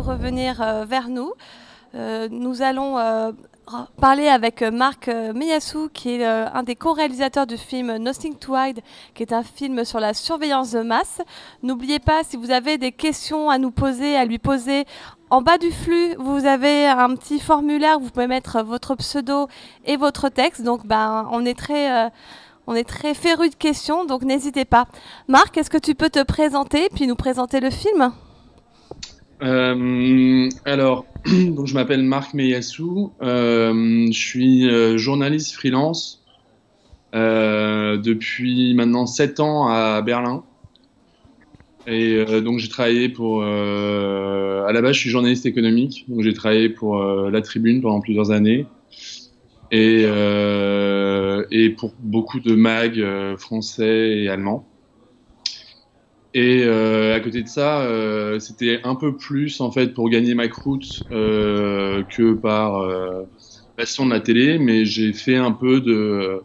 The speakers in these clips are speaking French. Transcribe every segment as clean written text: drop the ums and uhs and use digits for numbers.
revenir vers nous. Nous allons parler avec Marc Meyassou, qui est un des co-réalisateurs du film Nothing to Hide, qui est un film sur la surveillance de masse. N'oubliez pas, si vous avez des questions à nous poser, à lui poser, en bas du flux, vous avez un petit formulaire où vous pouvez mettre votre pseudo et votre texte. Donc, on est très férus de questions, donc n'hésitez pas. Marc, est-ce que tu peux te présenter, puis nous présenter le film ? Donc je m'appelle Marc Meyassou, je suis journaliste freelance depuis maintenant 7 ans à Berlin. Et donc j'ai travaillé pour... à la base, je suis journaliste économique, donc j'ai travaillé pour La Tribune pendant plusieurs années. Et pour beaucoup de mags français et allemands. Et à côté de ça, c'était un peu plus en fait pour gagner ma croûte que par passion de la télé, mais j'ai fait un peu de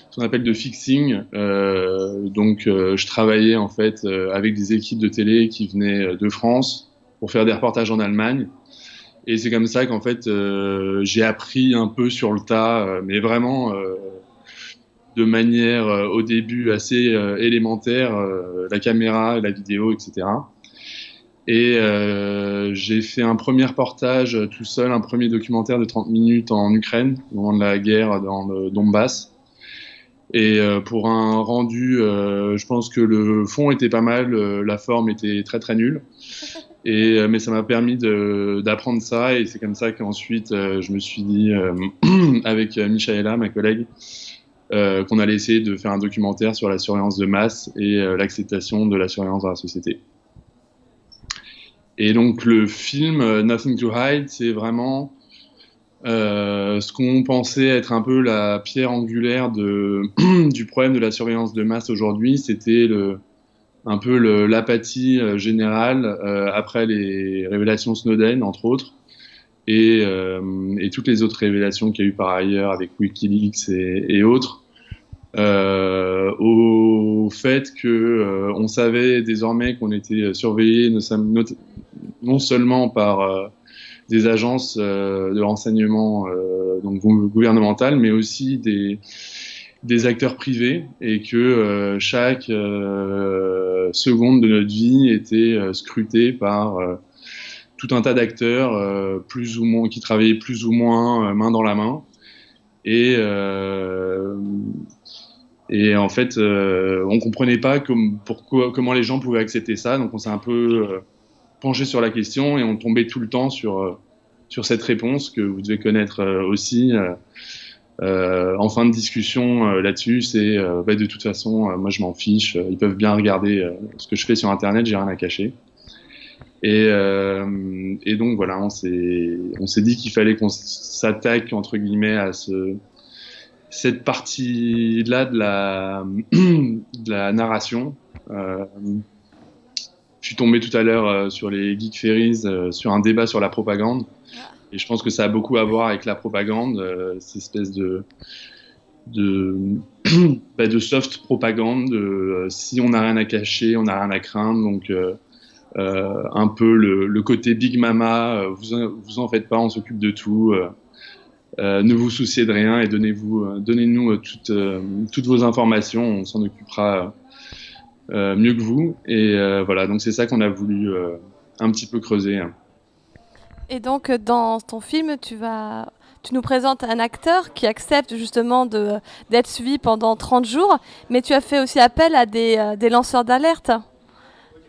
ce qu'on appelle de fixing. Je travaillais en fait avec des équipes de télé qui venaient de France pour faire des reportages en Allemagne. Et c'est comme ça qu'en fait j'ai appris un peu sur le tas, mais vraiment de manière au début assez élémentaire, la caméra, la vidéo, etc. Et j'ai fait un premier reportage tout seul, un premier documentaire de 30 minutes en Ukraine, au moment de la guerre dans le Donbass. Et pour un rendu, je pense que le fond était pas mal, la forme était très très nulle. Mais ça m'a permis d'apprendre ça, et c'est comme ça qu'ensuite je me suis dit, avec Michaela, ma collègue, qu'on allait essayer de faire un documentaire sur la surveillance de masse et l'acceptation de la surveillance dans la société. Et donc le film Nothing to Hide, c'est vraiment ce qu'on pensait être un peu la pierre angulaire du problème de la surveillance de masse aujourd'hui. C'était un peu l'apathie générale après les révélations Snowden, entre autres, et toutes les autres révélations qu'il y a eu par ailleurs avec Wikileaks et autres, au fait que on savait désormais qu'on était surveillé non seulement par des agences de renseignement donc gouvernementales, mais aussi des acteurs privés, et que chaque seconde de notre vie était scrutée par tout un tas d'acteurs plus ou moins, qui travaillaient plus ou moins main dans la main. Et en fait, on comprenait pas comment les gens pouvaient accepter ça. Donc on s'est un peu penché sur la question, et on tombait tout le temps sur cette réponse que vous devez connaître aussi. En fin de discussion là-dessus, c'est de toute façon, moi je m'en fiche, ils peuvent bien regarder ce que je fais sur Internet, j'ai rien à cacher. Et donc voilà, on s'est dit qu'il fallait qu'on s'attaque entre guillemets à cette partie-là de la narration. Je suis tombé tout à l'heure sur les Geek Ferries, sur un débat sur la propagande. Et je pense que ça a beaucoup à voir avec la propagande, cette espèce de soft propagande, si on n'a rien à cacher, on n'a rien à craindre. Donc un peu le côté Big Mama, vous en faites pas, on s'occupe de tout. Ne vous souciez de rien et donnez-nous toutes vos informations, on s'en occupera mieux que vous. Et voilà, donc c'est ça qu'on a voulu un petit peu creuser. Et donc, dans ton film, tu nous présentes un acteur qui accepte justement d'être suivi pendant 30 jours, mais tu as fait aussi appel à des lanceurs d'alerte,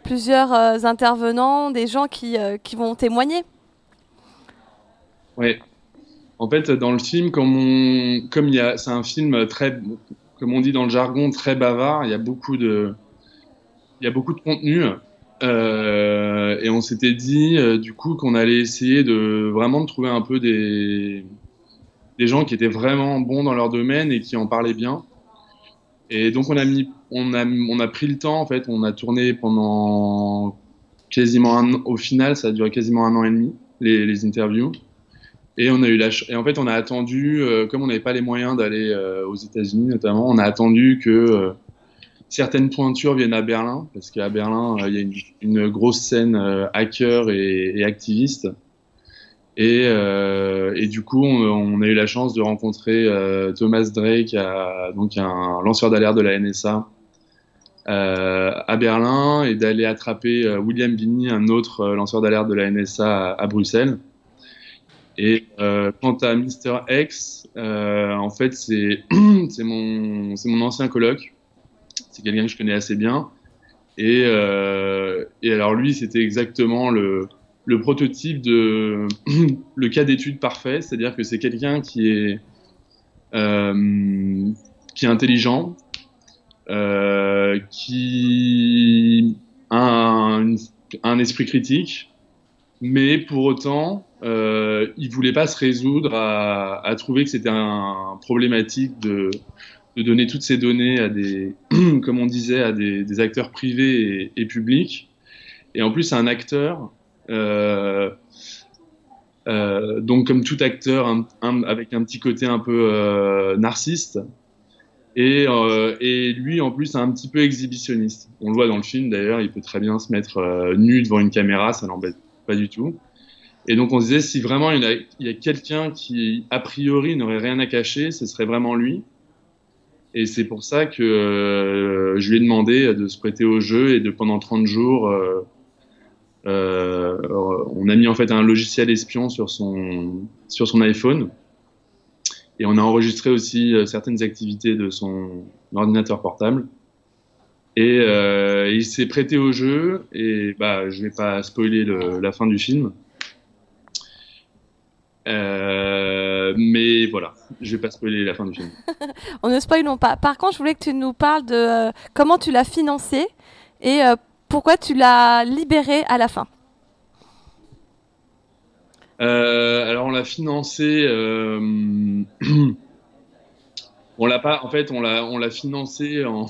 plusieurs intervenants, des gens qui vont témoigner. Oui. En fait, dans le film, c'est un film très, comme on dit dans le jargon, très bavard, il y a beaucoup de contenu. Et on s'était dit du coup qu'on allait essayer vraiment de trouver un peu des gens qui étaient vraiment bons dans leur domaine et qui en parlaient bien. Et donc on a pris le temps, en fait, on a tourné pendant au final ça a duré quasiment 1 an et demi, les interviews. Et en fait on a attendu, comme on n'avait pas les moyens d'aller aux États-Unis notamment, on a attendu que certaines pointures viennent à Berlin, parce qu'à Berlin, il y a une grosse scène hacker et activiste. Et du coup, on a eu la chance de rencontrer Thomas Drake, donc un lanceur d'alerte de la NSA, à Berlin, et d'aller attraper William Binney, un autre lanceur d'alerte de la NSA à Bruxelles. Et quant à Mister X, en fait, c'est mon ancien coloc. C'est quelqu'un que je connais assez bien. Et alors lui, c'était exactement le prototype de le cas d'étude parfait, c'est-à-dire que c'est quelqu'un qui est intelligent, qui a un esprit critique, mais pour autant, il voulait pas se résoudre à trouver que c'était un problématique de donner toutes ces données à des, comme on disait, à des acteurs privés et publics. Et en plus, c'est un acteur, donc comme tout acteur, avec un petit côté un peu narcissiste. Et lui, en plus, est un petit peu exhibitionniste. On le voit dans le film, d'ailleurs, il peut très bien se mettre nu devant une caméra, ça l'embête pas du tout. Et donc, on se disait, si vraiment il y a quelqu'un qui, a priori, n'aurait rien à cacher, ce serait vraiment lui. Et c'est pour ça que je lui ai demandé de se prêter au jeu et de pendant 30 jours, on a mis en fait un logiciel espion sur son iPhone et on a enregistré aussi certaines activités de son ordinateur portable. Et il s'est prêté au jeu et bah je vais pas spoiler la fin du film. Mais voilà, je vais pas spoiler la fin du film. On ne spoilons pas. Par contre, je voulais que tu nous parles de comment tu l'as financé et pourquoi tu l'as libéré à la fin. Alors on l'a financé, on l'a pas, en fait on l'a financé en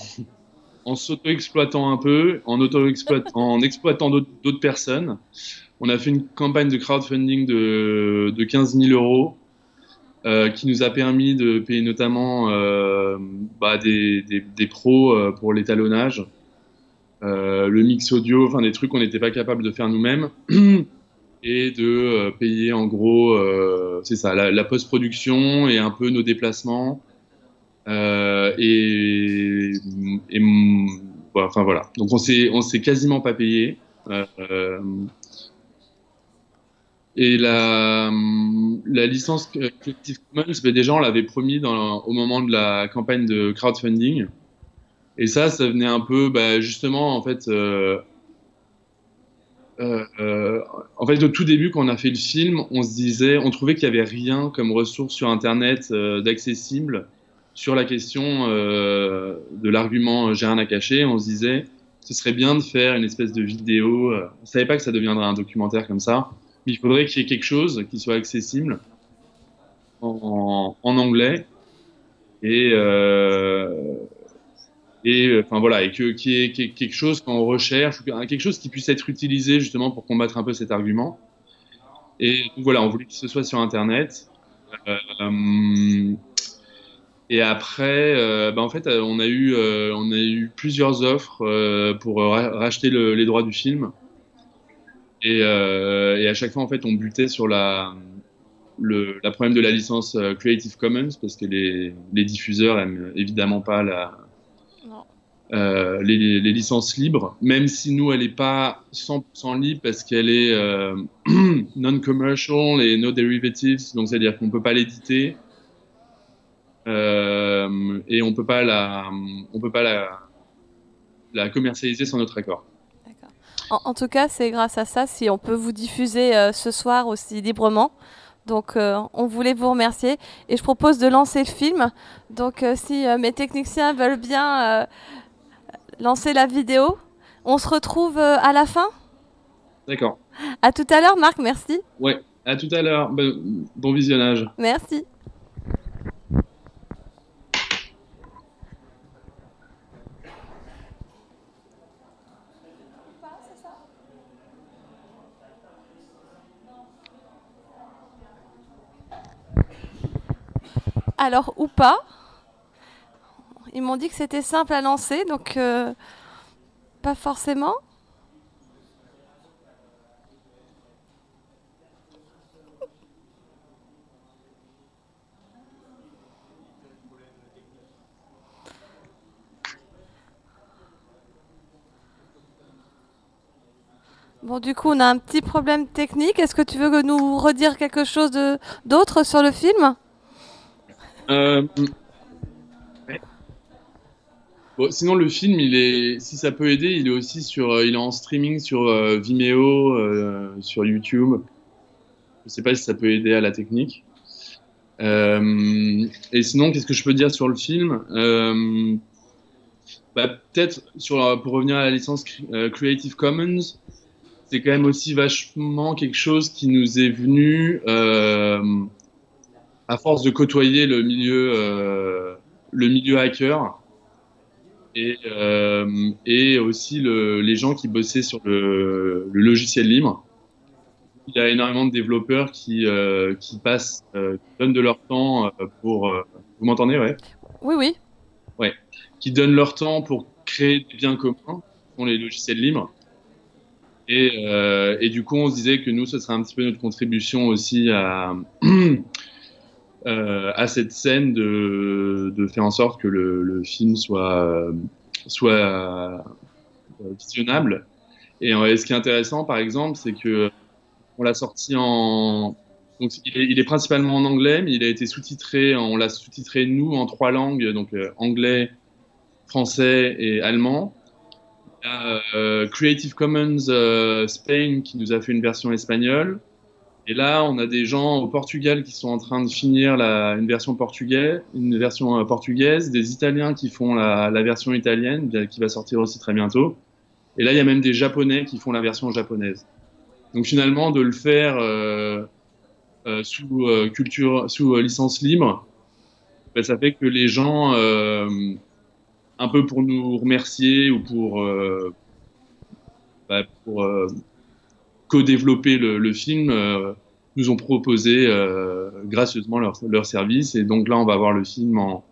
s'auto-exploitant un peu, en exploitant d'autres personnes. On a fait une campagne de crowdfunding de 15 000 euros qui nous a permis de payer notamment des pros pour l'étalonnage, le mix audio, enfin des trucs qu'on n'était pas capable de faire nous-mêmes, et de payer en gros, c'est ça, la post-production et un peu nos déplacements. Et enfin voilà. Donc on s'est quasiment pas payé. Et la licence Creative Commons, ben déjà on l'avait promis au moment de la campagne de crowdfunding. Et ça venait un peu, bah, justement, en fait, au tout début, quand on a fait le film, on trouvait qu'il y avait rien comme ressource sur Internet d'accessible sur la question de l'argument j'ai rien à cacher. On se disait, ce serait bien de faire une espèce de vidéo. On savait pas que ça deviendrait un documentaire comme ça, mais il faudrait qu'il y ait quelque chose qui soit accessible en anglais et enfin voilà, et qu'il y ait quelque chose qu'on recherche, quelque chose qui puisse être utilisé justement pour combattre un peu cet argument. Et donc voilà, on voulait que ce soit sur Internet. Et après, en fait, on a eu plusieurs offres pour racheter les droits du film. Et à chaque fois, en fait, on butait sur la problème de la licence Creative Commons parce que les diffuseurs aiment évidemment pas les licences libres, même si nous, elle n'est pas 100% libre parce qu'elle est non-commercial et no derivatives, donc c'est-à-dire qu'on ne peut pas l'éditer et on peut pas la commercialiser sans notre accord. En tout cas, c'est grâce à ça si on peut vous diffuser ce soir aussi librement. Donc, on voulait vous remercier et je propose de lancer le film. Donc, si mes techniciens veulent bien lancer la vidéo, on se retrouve à la fin. D'accord. À tout à l'heure, Marc, merci. Ouais, à tout à l'heure. Bon visionnage. Merci. Alors, ou pas. Ils m'ont dit que c'était simple à lancer, donc pas forcément. Bon, du coup, on a un petit problème technique. Est-ce que tu veux nous redire quelque chose d'autre sur le film? Euh, ouais. Bon, sinon, le film, si ça peut aider, il est aussi il est en streaming sur Vimeo, sur YouTube. Je sais pas si ça peut aider à la technique. Et sinon, qu'est-ce que je peux dire sur le film? Bah, peut-être pour revenir à la licence Creative Commons, c'est quand même aussi vachement quelque chose qui nous est venu à force de côtoyer le milieu hacker et aussi les gens qui bossaient sur le logiciel libre. Il y a énormément de développeurs qui passent, qui donnent de leur temps vous m'entendez, ouais? Oui, oui. Ouais. Qui donnent leur temps pour créer des biens communs, qui sont les logiciels libres. Et du coup, on se disait que nous, ce serait un petit peu notre contribution aussi à cette scène de faire en sorte que le film soit visionnable. Et ce qui est intéressant, par exemple, c'est que on l'a sorti donc il est principalement en anglais, mais il a été sous-titré, on l'a sous-titré nous en 3 langues, donc anglais, français et allemand. Il y a Creative Commons Spain qui nous a fait une version espagnole. Et là, on a des gens au Portugal qui sont en train de finir une version portugaise, des Italiens qui font la version italienne, qui va sortir aussi très bientôt. Et là, il y a même des Japonais qui font la version japonaise. Donc finalement, de le faire sous licence libre, ben, ça fait que les gens, un peu pour nous remercier ou pour co-développer le film, nous ont proposé gracieusement leur service. Et donc là, on va voir le film en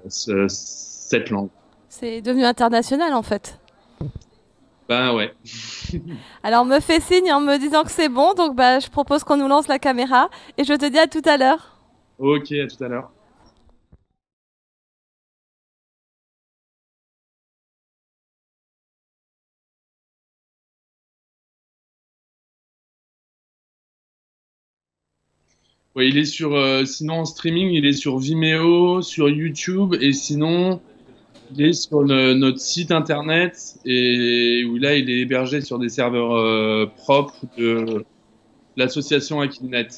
7 langues. C'est devenu international en fait. Ben ouais. Alors me fais signe en me disant que c'est bon, donc bah, je propose qu'on nous lance la caméra et je te dis à tout à l'heure. Ok, à tout à l'heure. Ouais, il est sinon en streaming, il est sur Vimeo, sur YouTube, et sinon, il est sur notre site internet, et où là, il est hébergé sur des serveurs propres de l'association Akilnet.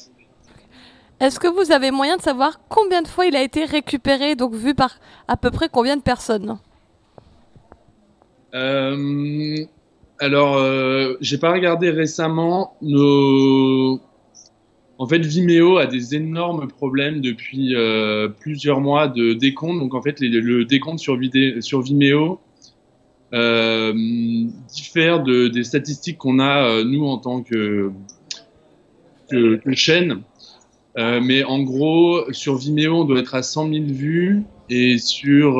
Est-ce que vous avez moyen de savoir combien de fois il a été récupéré, donc vu par à peu près combien de personnes? Euh, alors, j'ai pas regardé récemment. En fait, Vimeo a des énormes problèmes depuis plusieurs mois de décompte. Donc, en fait, le décompte sur Vimeo diffère des statistiques qu'on a nous en tant que chaîne. Mais en gros, sur Vimeo, on doit être à 100 000 vues et sur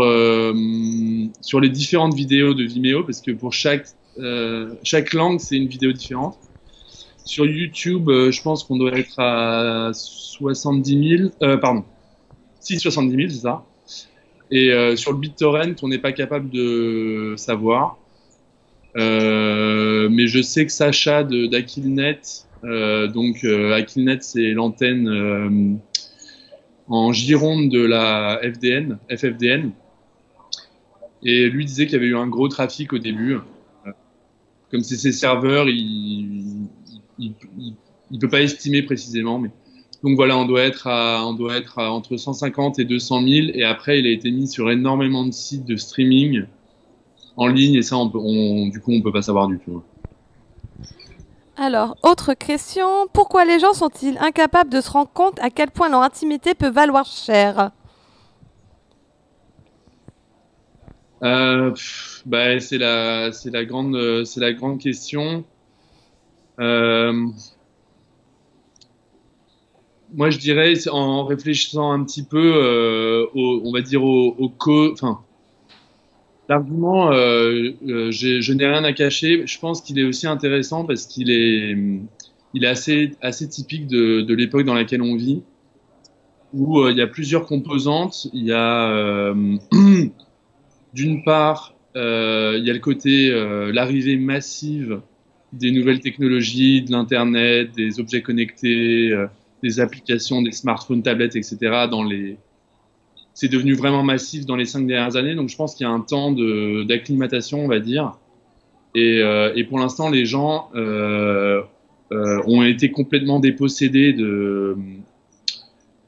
les différentes vidéos de Vimeo, parce que pour chaque langue, c'est une vidéo différente. Sur YouTube, je pense qu'on doit être à 70 000, pardon, si 70 000, c'est ça. Et sur le BitTorrent, on n'est pas capable de savoir. Mais je sais que Sacha d'Akilnet, donc Akilnet, c'est l'antenne en Gironde de la FFDN, et lui disait qu'il y avait eu un gros trafic au début. Comme c'est ses serveurs, il peut pas estimer précisément, mais donc voilà, on doit être à entre 150 et 200 000, et après il a été mis sur énormément de sites de streaming en ligne, et ça du coup on peut pas savoir du tout. Alors, autre question, pourquoi les gens sont-ils incapables de se rendre compte à quel point leur intimité peut valoir cher? Bah, c'est la grande question. moi, je dirais, en réfléchissant un petit peu, on va dire enfin, l'argument, je n'ai rien à cacher. Je pense qu'il est aussi intéressant parce il est assez typique de l'époque dans laquelle on vit, où il y a plusieurs composantes. Il y a d'une part, il y a le côté l'arrivée massive des nouvelles technologies, de l'internet, des objets connectés, des applications, des smartphones, tablettes, etc. C'est devenu vraiment massif dans les 5 dernières années. Donc je pense qu'il y a un temps d'acclimatation, on va dire. Et pour l'instant, les gens ont été complètement dépossédés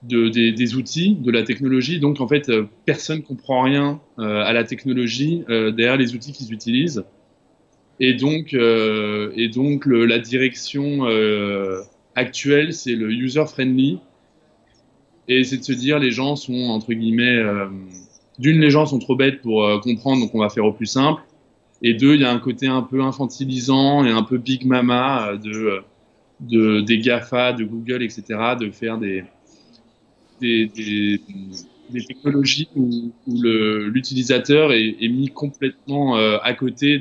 des outils, de la technologie. Donc, en fait, personne ne comprend rien à la technologie derrière les outils qu'ils utilisent. Et donc la direction actuelle, c'est le user-friendly. Et c'est de se dire, les gens sont, entre guillemets, d'une, les gens sont trop bêtes pour comprendre, donc on va faire au plus simple. Et deux, il y a un côté un peu infantilisant et un peu big mama des GAFA, de Google, etc., de faire des, des, des technologies où l'utilisateur est mis complètement à côté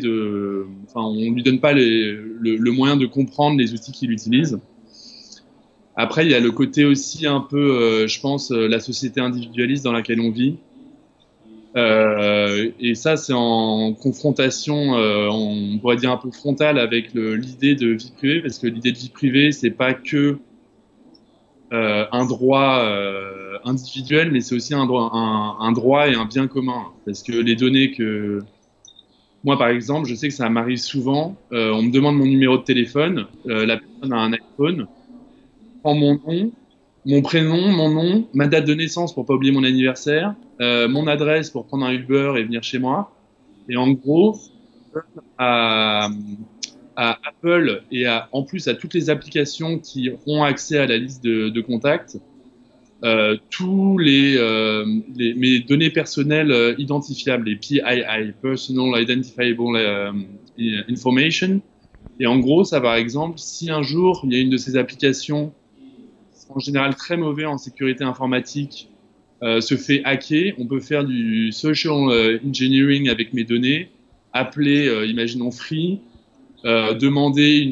enfin, on lui donne pas le moyen de comprendre les outils qu'il utilise. Après, il y a le côté aussi un peu, je pense, la société individualiste dans laquelle on vit. Et ça, c'est en confrontation, on pourrait dire un peu frontale avec l'idée de vie privée, parce que l'idée de vie privée, c'est pas que un droit individuel, mais c'est aussi un droit et un bien commun. Parce que les données que... Moi, par exemple, je sais que ça m'arrive souvent, on me demande mon numéro de téléphone, la personne a un iPhone, prend mon nom, mon prénom, mon nom, ma date de naissance pour pas oublier mon anniversaire, mon adresse pour prendre un Uber et venir chez moi. Et en gros, à, à Apple et en plus à toutes les applications qui ont accès à la liste de contacts, mes données personnelles identifiables, les PII, Personal Identifiable Information. Et en gros, ça, par exemple, si un jour il y a une de ces applications, en général très mauvais en sécurité informatique, se fait hacker, on peut faire du social engineering avec mes données, appeler, imaginons Free, demander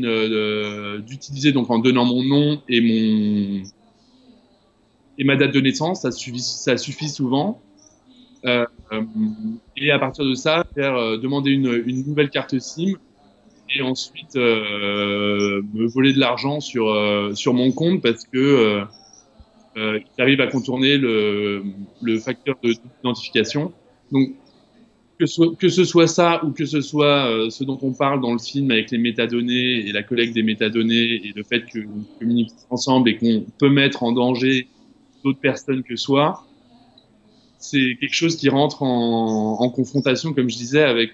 d'utiliser, donc en donnant mon nom et ma date de naissance, ça suffit souvent. Et à partir de ça, demander une nouvelle carte SIM et ensuite me voler de l'argent sur mon compte parce que j'arrive à contourner le facteur d'identification. Donc, que ce soit ça ou que ce soit ce dont on parle dans le film avec les métadonnées et la collecte des métadonnées et le fait qu'on communique ensemble et qu'on peut mettre en danger d'autres personnes que soi, c'est quelque chose qui rentre en confrontation, comme je disais, avec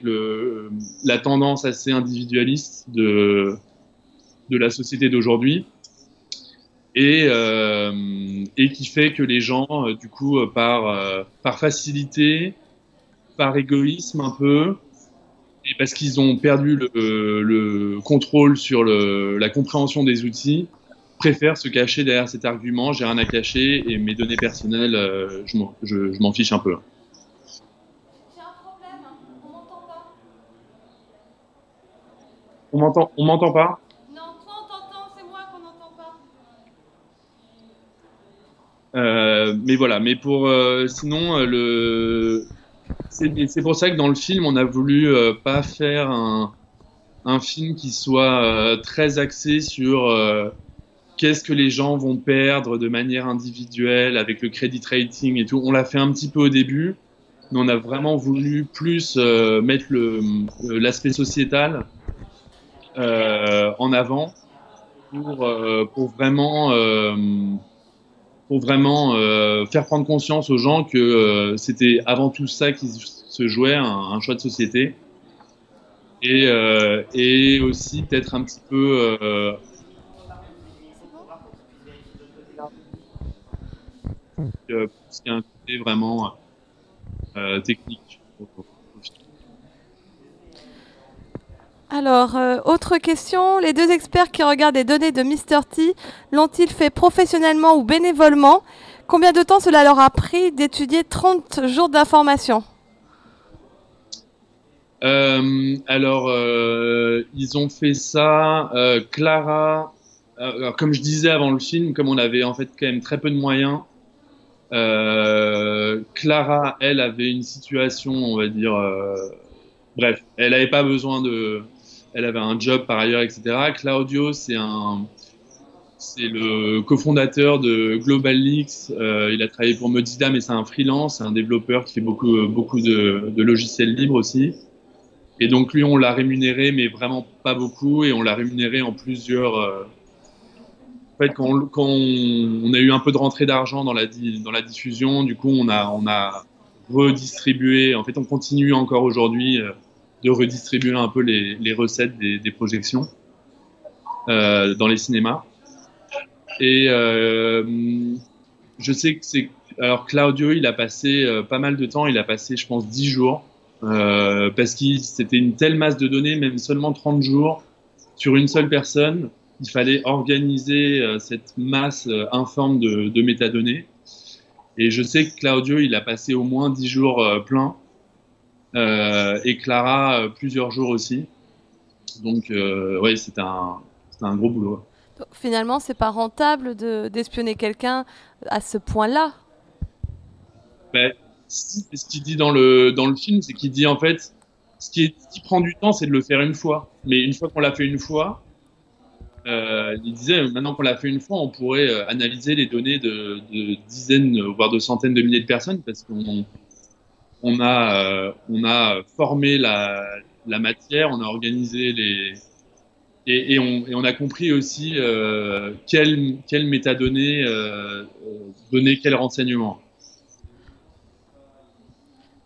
la tendance assez individualiste de la société d'aujourd'hui et qui fait que les gens, du coup, par facilité, par égoïsme un peu, et parce qu'ils ont perdu le contrôle sur la compréhension des outils, préfèrent se cacher derrière cet argument, j'ai rien à cacher et mes données personnelles, je m'en fiche un peu. J'ai un problème, on m'entend pas. On m'entend pas? Non, toi on t'entend, c'est moi qu'on n'entend pas. Mais voilà, mais sinon, c'est pour ça que dans le film, on a voulu pas faire un film qui soit très axé sur qu'est-ce que les gens vont perdre de manière individuelle avec le credit rating et tout. On l'a fait un petit peu au début, mais on a vraiment voulu plus mettre l'aspect sociétal en avant pour vraiment faire prendre conscience aux gens que c'était avant tout ça qui se jouait, un choix de société. Et aussi peut-être un petit peu parce qu'il y a un côté vraiment technique. Alors, autre question. Les deux experts qui regardent les données de Mr. T l'ont-ils fait professionnellement ou bénévolement? Combien de temps cela leur a pris d'étudier 30 jours d'information? Ils ont fait ça. Clara, alors, comme je disais avant le film, comme on avait en fait quand même très peu de moyens, Clara, elle avait une situation, on va dire, bref, elle n'avait pas besoin de, elle avait un job par ailleurs, etc. Claudio, c'est le cofondateur de Global Leaks. Il a travaillé pour Mozilla, mais c'est un freelance, c'est un développeur qui fait beaucoup de logiciels libres aussi. Et donc lui, on l'a rémunéré, mais vraiment pas beaucoup, et on l'a rémunéré en plusieurs. En fait, quand on a eu un peu de rentrée d'argent dans la diffusion, du coup, on a redistribué. En fait, on continue encore aujourd'hui de redistribuer un peu les recettes des projections dans les cinémas. Et je sais que c'est. Alors Claudio, il a passé pas mal de temps. Il a passé, je pense, 10 jours. Parce que c'était une telle masse de données, même seulement 30 jours, sur une seule personne, il fallait organiser cette masse informe de métadonnées. Et je sais que Claudio, il a passé au moins 10 jours pleins, et Clara, plusieurs jours aussi. Donc, ouais, c'était un gros boulot. Donc, finalement, c'est pas rentable d'espionner quelqu'un à ce point-là. Ben, ce qu'il dit dans le film, c'est qu'il dit en fait, ce qui prend du temps, c'est de le faire une fois. Mais une fois qu'on l'a fait une fois, il disait, maintenant qu'on l'a fait une fois, on pourrait analyser les données de dizaines, voire de centaines de milliers de personnes, parce qu'on a formé la matière, on a organisé et on a compris aussi quelles métadonnées donnaient quels renseignements.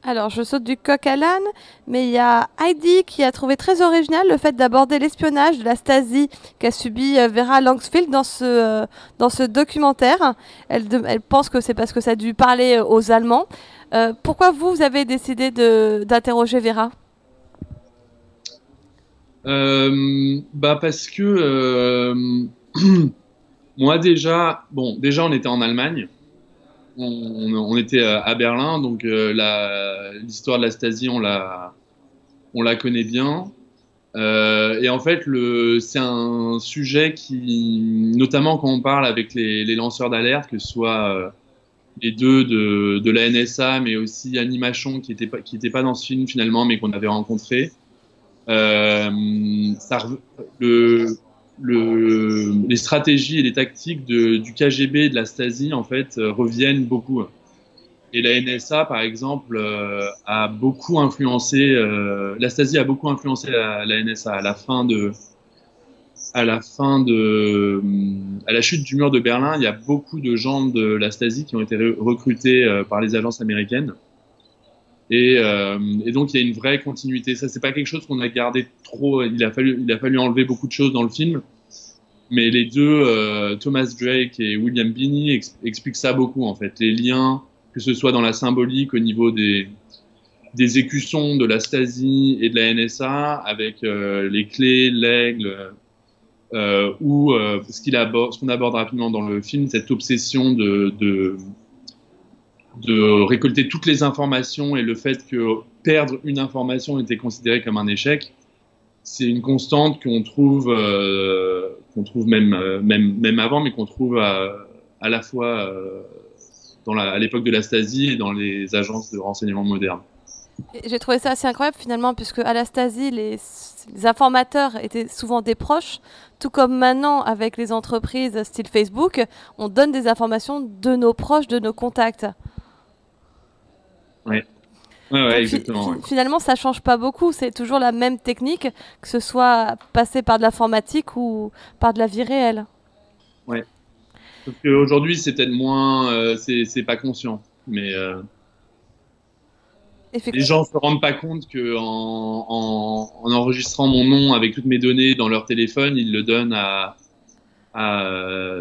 Alors, je saute du coq à l'âne, mais il y a Heidi qui a trouvé très original le fait d'aborder l'espionnage de la Stasi qu'a subi Vera Langsfield dans ce documentaire. Elle pense que c'est parce que ça a dû parler aux Allemands. Pourquoi vous avez décidé d'interroger Vera? Bah parce que moi déjà on était en Allemagne, on était à Berlin, donc l'histoire de la Stasi on la connaît bien. Et en fait c'est un sujet qui, notamment quand on parle avec les lanceurs d'alerte, que ce soit les deux de la NSA, mais aussi Annie Machon qui était pas dans ce film finalement, mais qu'on avait rencontré. Les stratégies et les tactiques du KGB et de la Stasi en fait reviennent beaucoup. Et la NSA, par exemple, a beaucoup influencé. La Stasi a beaucoup influencé la NSA à la chute du mur de Berlin. Il y a beaucoup de gens de la Stasi qui ont été recrutés par les agences américaines. Et donc il y a une vraie continuité. Ça, c'est pas quelque chose qu'on a gardé trop. Il a fallu enlever beaucoup de choses dans le film. Mais les deux, Thomas Drake et William Binney, expliquent ça beaucoup en fait. Les liens, que ce soit dans la symbolique au niveau des écussons de la Stasi et de la NSA, avec les clés, l'aigle, ou ce qu'on aborde rapidement dans le film, cette obsession de récolter toutes les informations, et le fait que perdre une information était considéré comme un échec, c'est une constante qu'on trouve même avant, mais qu'on trouve à la fois à l'époque de la Stasi et dans les agences de renseignement modernes. J'ai trouvé ça assez incroyable finalement, puisque à la Stasi, les informateurs étaient souvent des proches, tout comme maintenant avec les entreprises style Facebook, on donne des informations de nos proches, de nos contacts. Ouais. Ouais, exactement. Finalement, ça change pas beaucoup. C'est toujours la même technique, que ce soit passé par de l'informatique ou par de la vie réelle. Ouais. Sauf qu'aujourd'hui, c'est peut-être moins, c'est pas conscient, mais les gens se rendent pas compte que en enregistrant mon nom avec toutes mes données dans leur téléphone, ils le donnent à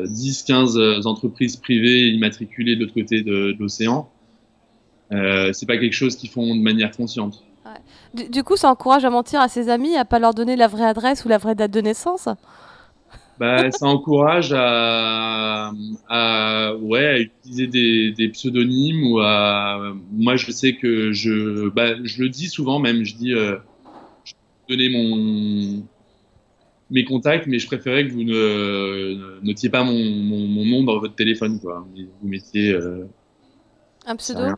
10, 15 entreprises privées immatriculées de l'autre côté de l'océan. C'est pas quelque chose qu'ils font de manière consciente. Ouais. Du coup, ça encourage à mentir à ses amis, à pas leur donner la vraie adresse ou la vraie date de naissance. Bah, ça encourage ouais, à utiliser des pseudonymes ou moi, je sais que je le dis souvent même, je dis, je vais donner mes contacts, mais je préférais que vous ne notiez pas mon nom dans votre téléphone, quoi. Vous mettiez, Un je sais pseudo? rien,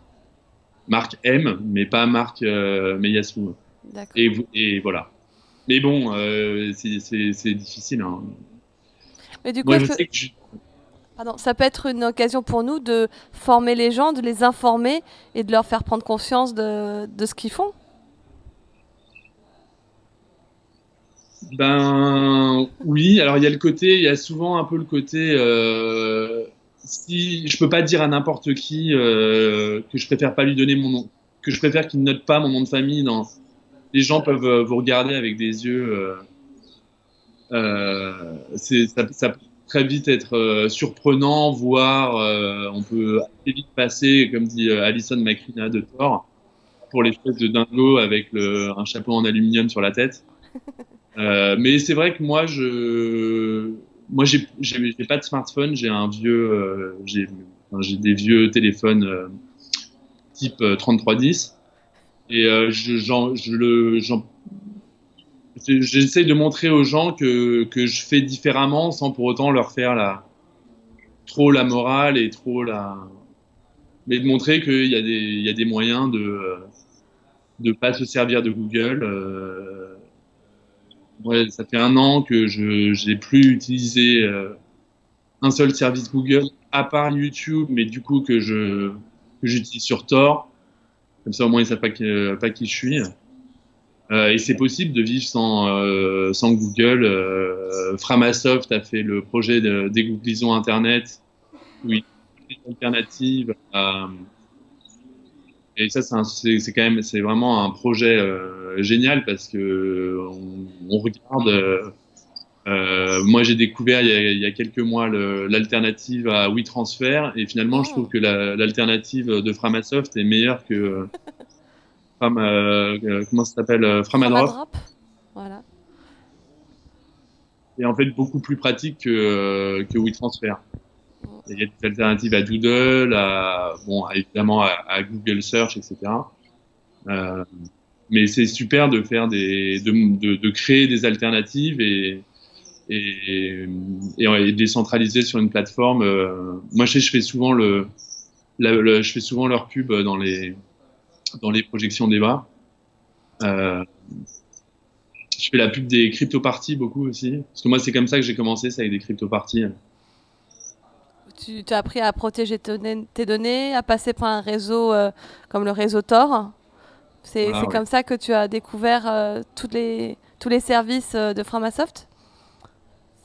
Marc M, mais pas Marc Meyassou. D'accord. Et voilà. Mais bon, c'est difficile, hein. Mais du coup, Moi, est-ce je que sais que pardon, ça peut être une occasion pour nous de former les gens, de les informer et de leur faire prendre conscience de ce qu'ils font? ben oui, alors il y a souvent un peu le côté, si je peux pas dire à n'importe qui que je préfère pas lui donner mon nom, que je préfère qu'il ne note pas mon nom de famille. Les gens peuvent vous regarder avec des yeux. Ça peut très vite être surprenant, voire on peut assez vite passer, comme dit Alison Macrina de Thor, pour l'espèce de dingo avec un chapeau en aluminium sur la tête. Mais c'est vrai que moi j'ai pas de smartphone, j'ai un vieux, j'ai des vieux téléphones type 3310 et j'essaie de montrer aux gens que je fais différemment sans pour autant leur faire trop la morale et mais de montrer il y a des moyens de pas se servir de Google. Ouais, ça fait un an que je j'ai plus utilisé un seul service Google à part YouTube, mais du coup que j'utilise sur Tor. Comme ça, au moins, ils savent pas qui je suis. Et c'est possible de vivre sans Google. Framasoft a fait le projet de dégooglisons Internet, où il y a des alternatives. Et ça, c'est quand même, c'est vraiment un projet génial parce que on regarde. Moi, j'ai découvert il y a quelques mois l'alternative à WeTransfer et finalement, je trouve Oh, que l'alternative de Framasoft est meilleure que comment ça s'appelle Framadrop Framadrop? Voilà. et en fait beaucoup plus pratique que WeTransfer. Il y a des alternatives à Doodle, évidemment à Google Search, etc. Euh, mais c'est super de faire de créer des alternatives et, et de les centraliser sur une plateforme. Moi, je fais souvent je fais souvent leur pub dans les projections débat. Euh, je fais la pub des crypto-parties beaucoup aussi. Parce que moi, c'est comme ça que j'ai commencé, c'est avec des crypto-parties. Tu as appris à protéger tes données, à passer par un réseau comme le réseau Tor. C'est Voilà, ouais. comme ça que tu as découvert tous les services de Framasoft?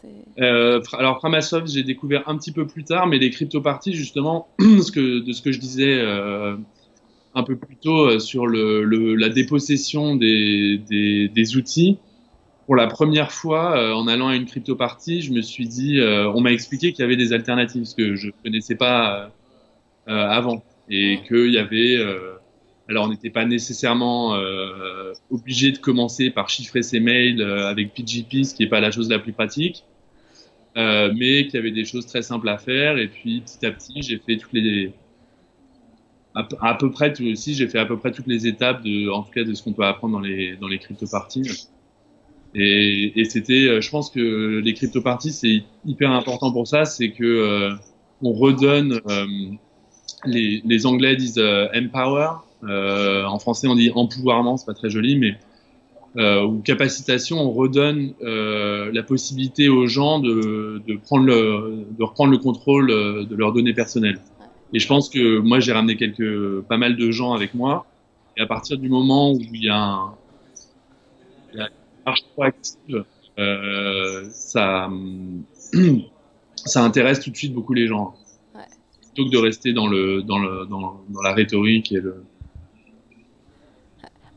C'est- Alors, Framasoft, j'ai découvert un petit peu plus tard, mais les crypto-parties, justement, de ce que je disais un peu plus tôt sur la dépossession des outils. Pour la première fois, en allant à une crypto-partie, je me suis dit, on m'a expliqué qu'il y avait des alternatives, ce que je connaissais pas avant, et Mm. qu'il y avait, alors on n'était pas nécessairement obligé de commencer par chiffrer ses mails avec PGP, ce qui n'est pas la chose la plus pratique, mais qu'il y avait des choses très simples à faire, et puis petit à petit, j'ai fait à peu près aussi, j'ai fait à peu près toutes les étapes en tout cas de ce qu'on peut apprendre dans les crypto-parties. Et c'était, je pense que les crypto-parties, c'est hyper important pour ça, c'est que on redonne, les Anglais disent empower, en français on dit empouvoirment, c'est pas très joli, mais ou capacitation, on redonne la possibilité aux gens de reprendre le contrôle de leurs données personnelles. Et je pense que moi j'ai ramené pas mal de gens avec moi, et à partir du moment où il y a une marche proactive, ça intéresse tout de suite beaucoup les gens, Ouais. plutôt que de rester dans la rhétorique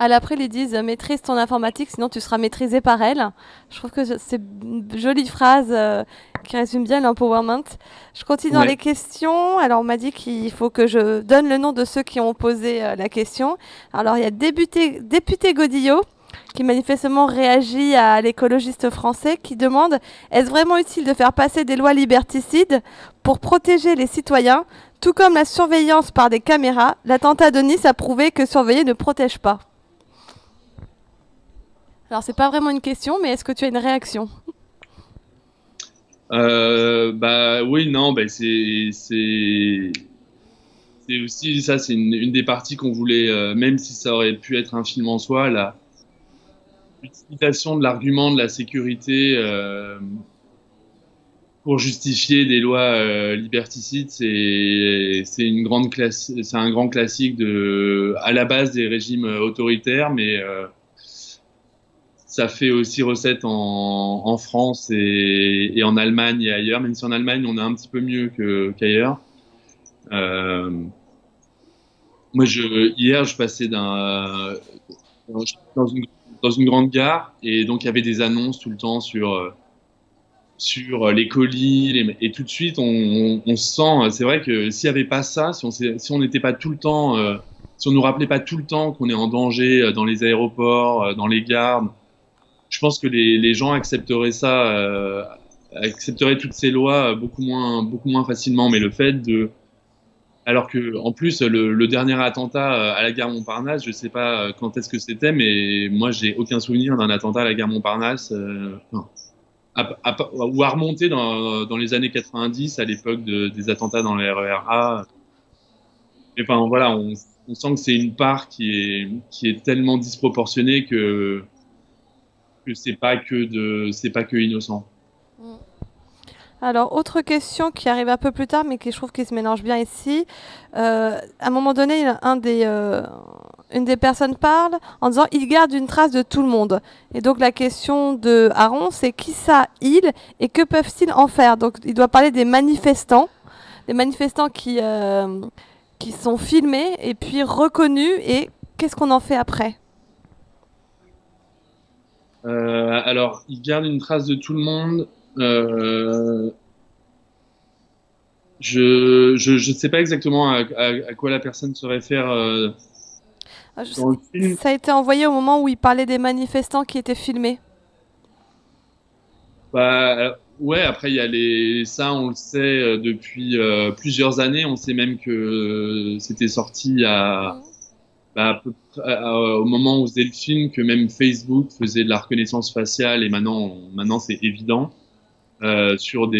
À l'après, ils disent maîtrise ton informatique, sinon tu seras maîtrisé par elle. Je trouve que c'est une jolie phrase qui résume bien l'empowerment. Je continue dans les Ouais. questions. Alors, on m'a dit qu'il faut que je donne le nom de ceux qui ont posé la question. Alors, il y a député Godillot qui manifestement réagit à l'écologiste français qui demande: est-ce vraiment utile de faire passer des lois liberticides pour protéger les citoyens, tout comme la surveillance par des caméras? L'attentat de Nice a prouvé que surveiller ne protège pas. Alors, c'est pas vraiment une question, mais est-ce que tu as une réaction? Bah oui, non, bah c'est aussi ça, c'est une des parties qu'on voulait, même si ça aurait pu être un film en soi, l'utilisation de l'argument de la sécurité pour justifier des lois liberticides, c'est une grande classe, c'est un grand classique de à la base des régimes autoritaires, mais ça fait aussi recette en France et en Allemagne et ailleurs, même si en Allemagne on est un petit peu mieux qu'ailleurs. Euh, Moi, hier, je passais dans une, dans une grande gare et donc il y avait des annonces tout le temps sur les colis et tout de suite on se sent. C'est vrai que s'il y avait pas ça, si on n'était pas tout le temps, si on nous rappelait pas tout le temps qu'on est en danger dans les aéroports, dans les gares, je pense que les gens accepteraient ça, accepteraient toutes ces lois beaucoup moins facilement. Mais le fait de alors que, en plus, le dernier attentat à la gare Montparnasse, je sais pas quand est-ce que c'était, mais moi, j'ai aucun souvenir d'un attentat à la gare Montparnasse, enfin, ou à remonter dans les années 90, à l'époque des attentats dans les RER A. Et enfin, voilà, on sent que c'est une part qui est tellement disproportionnée que c'est pas que innocent. Alors, autre question qui arrive un peu plus tard, mais qui je trouve qui se mélange bien ici. À un moment donné, une des personnes parle en disant: il garde une trace de tout le monde. Et donc la question de Aaron, c'est qui ça, il, et que peuvent-ils en faire? Donc il doit parler des manifestants qui sont filmés et puis reconnus, et qu'est-ce qu'on en fait après? Alors, il garde une trace de tout le monde. Euh, je sais pas exactement à quoi la personne se réfère Ah, dans le film. Ça a été envoyé au moment où il parlait des manifestants qui étaient filmés. Bah, ouais, après, il y a ça, on le sait depuis plusieurs années. On sait même que c'était sorti à peu près, au moment où on faisait le film, que même Facebook faisait de la reconnaissance faciale et maintenant c'est évident sur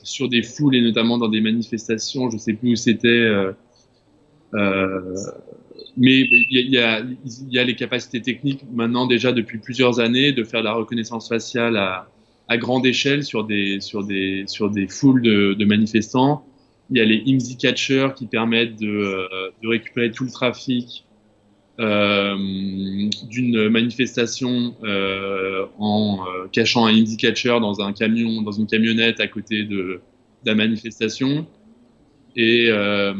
sur des foules et notamment dans des manifestations. Je sais plus où c'était. Euh, mais il y a les capacités techniques maintenant déjà depuis plusieurs années de faire de la reconnaissance faciale à grande échelle sur des foules de manifestants. Il y a les IMSI catchers qui permettent de récupérer tout le trafic d'une manifestation en cachant un IMSI catcher dans un camion, dans une camionnette à côté de la manifestation. Et, euh,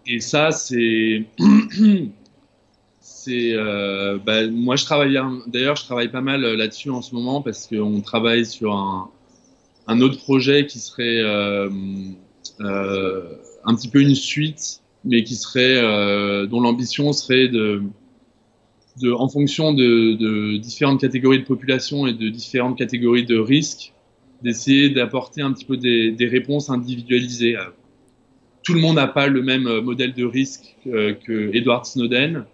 et ça, moi d'ailleurs je travaille pas mal là-dessus en ce moment parce qu'on travaille sur un autre projet qui serait un petit peu une suite, mais qui serait dont l'ambition serait en fonction de différentes catégories de population et de différentes catégories de risques, d'essayer d'apporter un petit peu des réponses individualisées. Tout le monde n'a pas le même modèle de risque que Edward Snowden,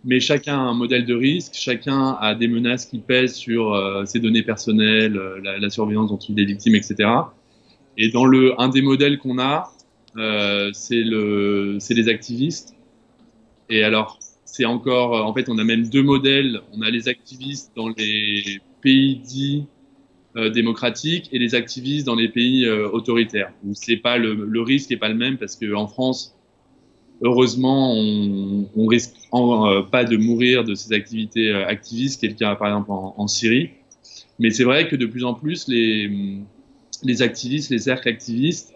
mais chacun a un modèle de risque, chacun a des menaces qui pèsent sur ses données personnelles, la surveillance dont il est victime, etc. Et dans un des modèles qu'on a, c'est les activistes. Et alors, c'est encore, en fait, on a même deux modèles. On a les activistes dans les pays dits démocratiques et les activistes dans les pays autoritaires, où c'est pas le risque est pas le même parce que en France, heureusement, on risque pas de mourir de ces activités activistes, qui est le cas par exemple en Syrie. Mais c'est vrai que de plus en plus, les activistes, les cercles activistes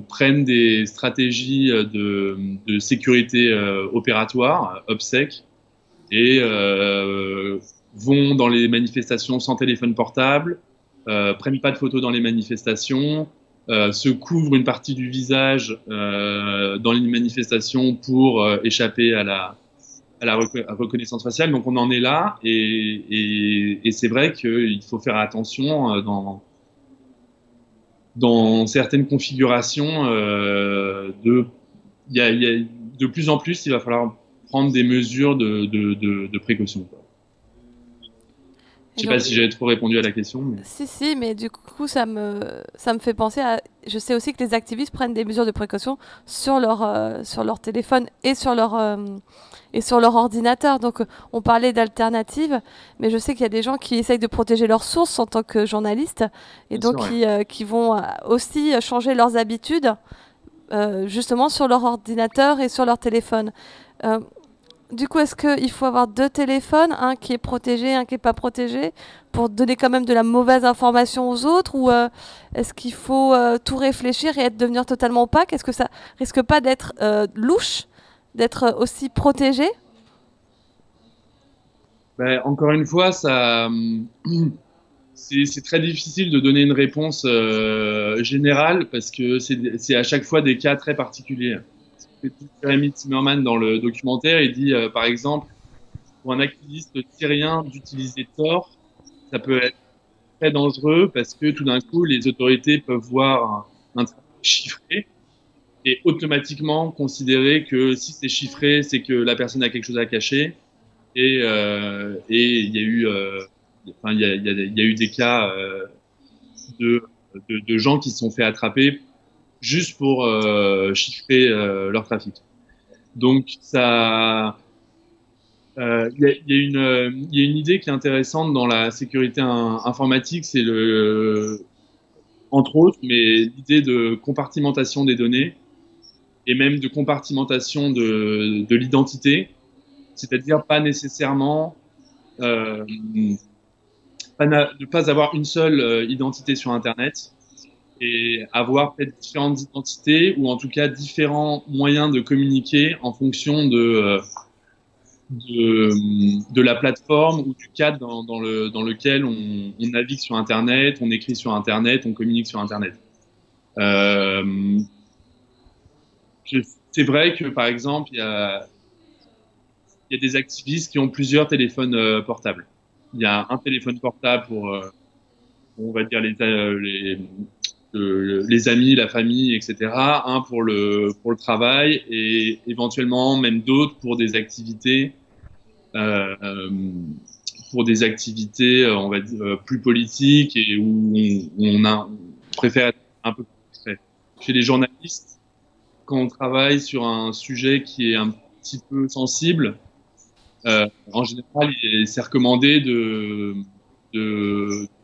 prennent des stratégies de sécurité opératoire, OPSEC, et vont dans les manifestations sans téléphone portable, prennent pas de photos dans les manifestations, se couvrent une partie du visage dans les manifestations pour échapper à la reconnaissance faciale. Donc on en est là, et c'est vrai qu'il faut faire attention dans certaines configurations. Il y a de plus en plus, il va falloir prendre des mesures de précaution, quoi. Je sais pas si j'avais trop répondu à la question. Mais... Si, mais du coup, ça me fait penser à... Je sais aussi que les activistes prennent des mesures de précaution sur leur téléphone et sur leur ordinateur. Donc, on parlait d'alternatives, mais je sais qu'il y a des gens qui essayent de protéger leurs sources en tant que journalistes, et donc qui vont aussi changer leurs habitudes, justement sur leur ordinateur et sur leur téléphone. Du coup, est-ce qu'il faut avoir 2 téléphones, un qui est protégé, un qui n'est pas protégé, pour donner quand même de la mauvaise information aux autres, ou est-ce qu'il faut tout réfléchir et devenir totalement opaque? Est-ce que ça risque pas d'être louche, d'être aussi protégé? Ben, encore une fois, c'est très difficile de donner une réponse générale, parce que c'est à chaque fois des cas très particuliers. Jeremy Zimmerman, dans le documentaire, il dit par exemple, pour un activiste syrien d'utiliser Tor, ça peut être très dangereux, parce que tout d'un coup les autorités peuvent voir un trafic chiffré et automatiquement considérer que si c'est chiffré, c'est que la personne a quelque chose à cacher. Et il y a eu il y a eu des cas de gens qui se sont fait attraper juste pour chiffrer leur trafic. Donc ça, il y a une idée qui est intéressante dans la sécurité informatique, c'est entre autres, mais l'idée de compartimentation des données et même de compartimentation de l'identité, c'est-à-dire pas nécessairement ne pas avoir une seule identité sur Internet, et avoir peut-être différentes identités, ou en tout cas différents moyens de communiquer en fonction de la plateforme ou du cadre dans lequel on navigue sur Internet, on écrit sur Internet, on communique sur Internet. C'est vrai que, par exemple, il y a des activistes qui ont plusieurs téléphones portables. Il y a un téléphone portable pour, on va dire, les amis, la famille, etc. Un pour le travail, et éventuellement même d'autres pour des activités, on va dire, plus politiques, et où on préfère être un peu plus discret. Chez les journalistes, quand on travaille sur un sujet qui est un petit peu sensible, en général, c'est recommandé de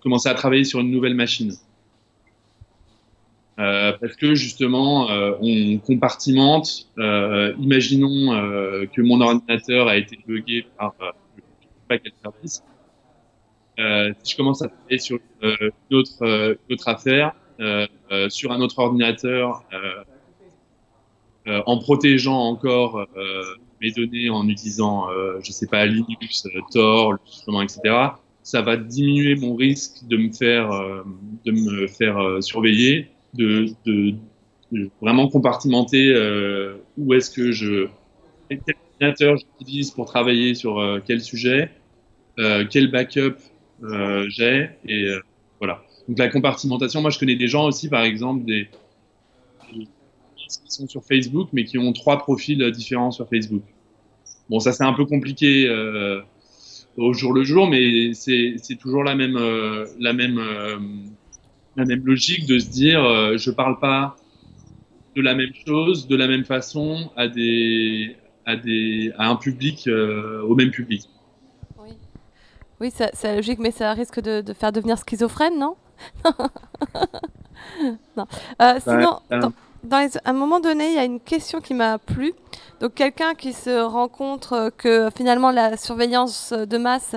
commencer à travailler sur une nouvelle machine. Parce que justement, on compartimente. Imaginons que mon ordinateur a été buggé par je ne sais pas quel service. Si je commence à travailler sur une autre affaire, sur un autre ordinateur, en protégeant encore mes données, en utilisant, je sais pas, Linux, Tor, le chiffrement, etc., ça va diminuer mon risque de me faire surveiller, de vraiment compartimenter où est-ce que quel ordinateur j'utilise pour travailler sur quel sujet, quel backup j'ai, et voilà. Donc la compartimentation, moi je connais des gens aussi, par exemple, qui sont sur Facebook, mais qui ont 3 profils différents sur Facebook. Bon, ça c'est un peu compliqué au jour le jour, mais c'est toujours la même logique de se dire je parle pas de la même chose, de la même façon à un public, au même public. Oui, c'est logique, mais ça risque de faire devenir schizophrène, non? Non. Sinon, À un moment donné, il y a une question qui m'a plu. Donc, quelqu'un qui se rend compte que finalement la surveillance de masse,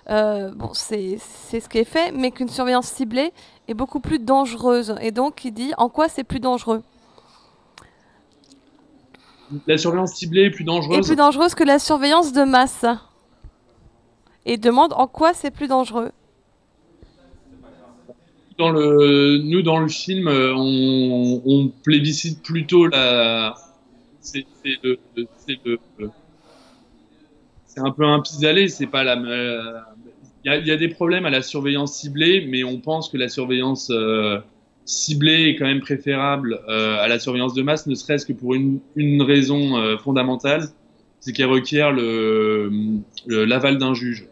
bon, c'est ce qui est fait, mais qu'une surveillance ciblée est beaucoup plus dangereuse. Et donc, il dit en quoi c'est plus dangereux? La surveillance ciblée est plus Et plus dangereuse. dangereuse que la surveillance de masse. Et demande en quoi c'est plus dangereux. Nous, dans le film, on plébiscite plutôt c'est c'est un peu un pis-aller. C'est pas il y a des problèmes à la surveillance ciblée, mais on pense que la surveillance ciblée est quand même préférable à la surveillance de masse, ne serait-ce que pour une raison fondamentale, c'est qu'elle requiert l'aval d'un juge.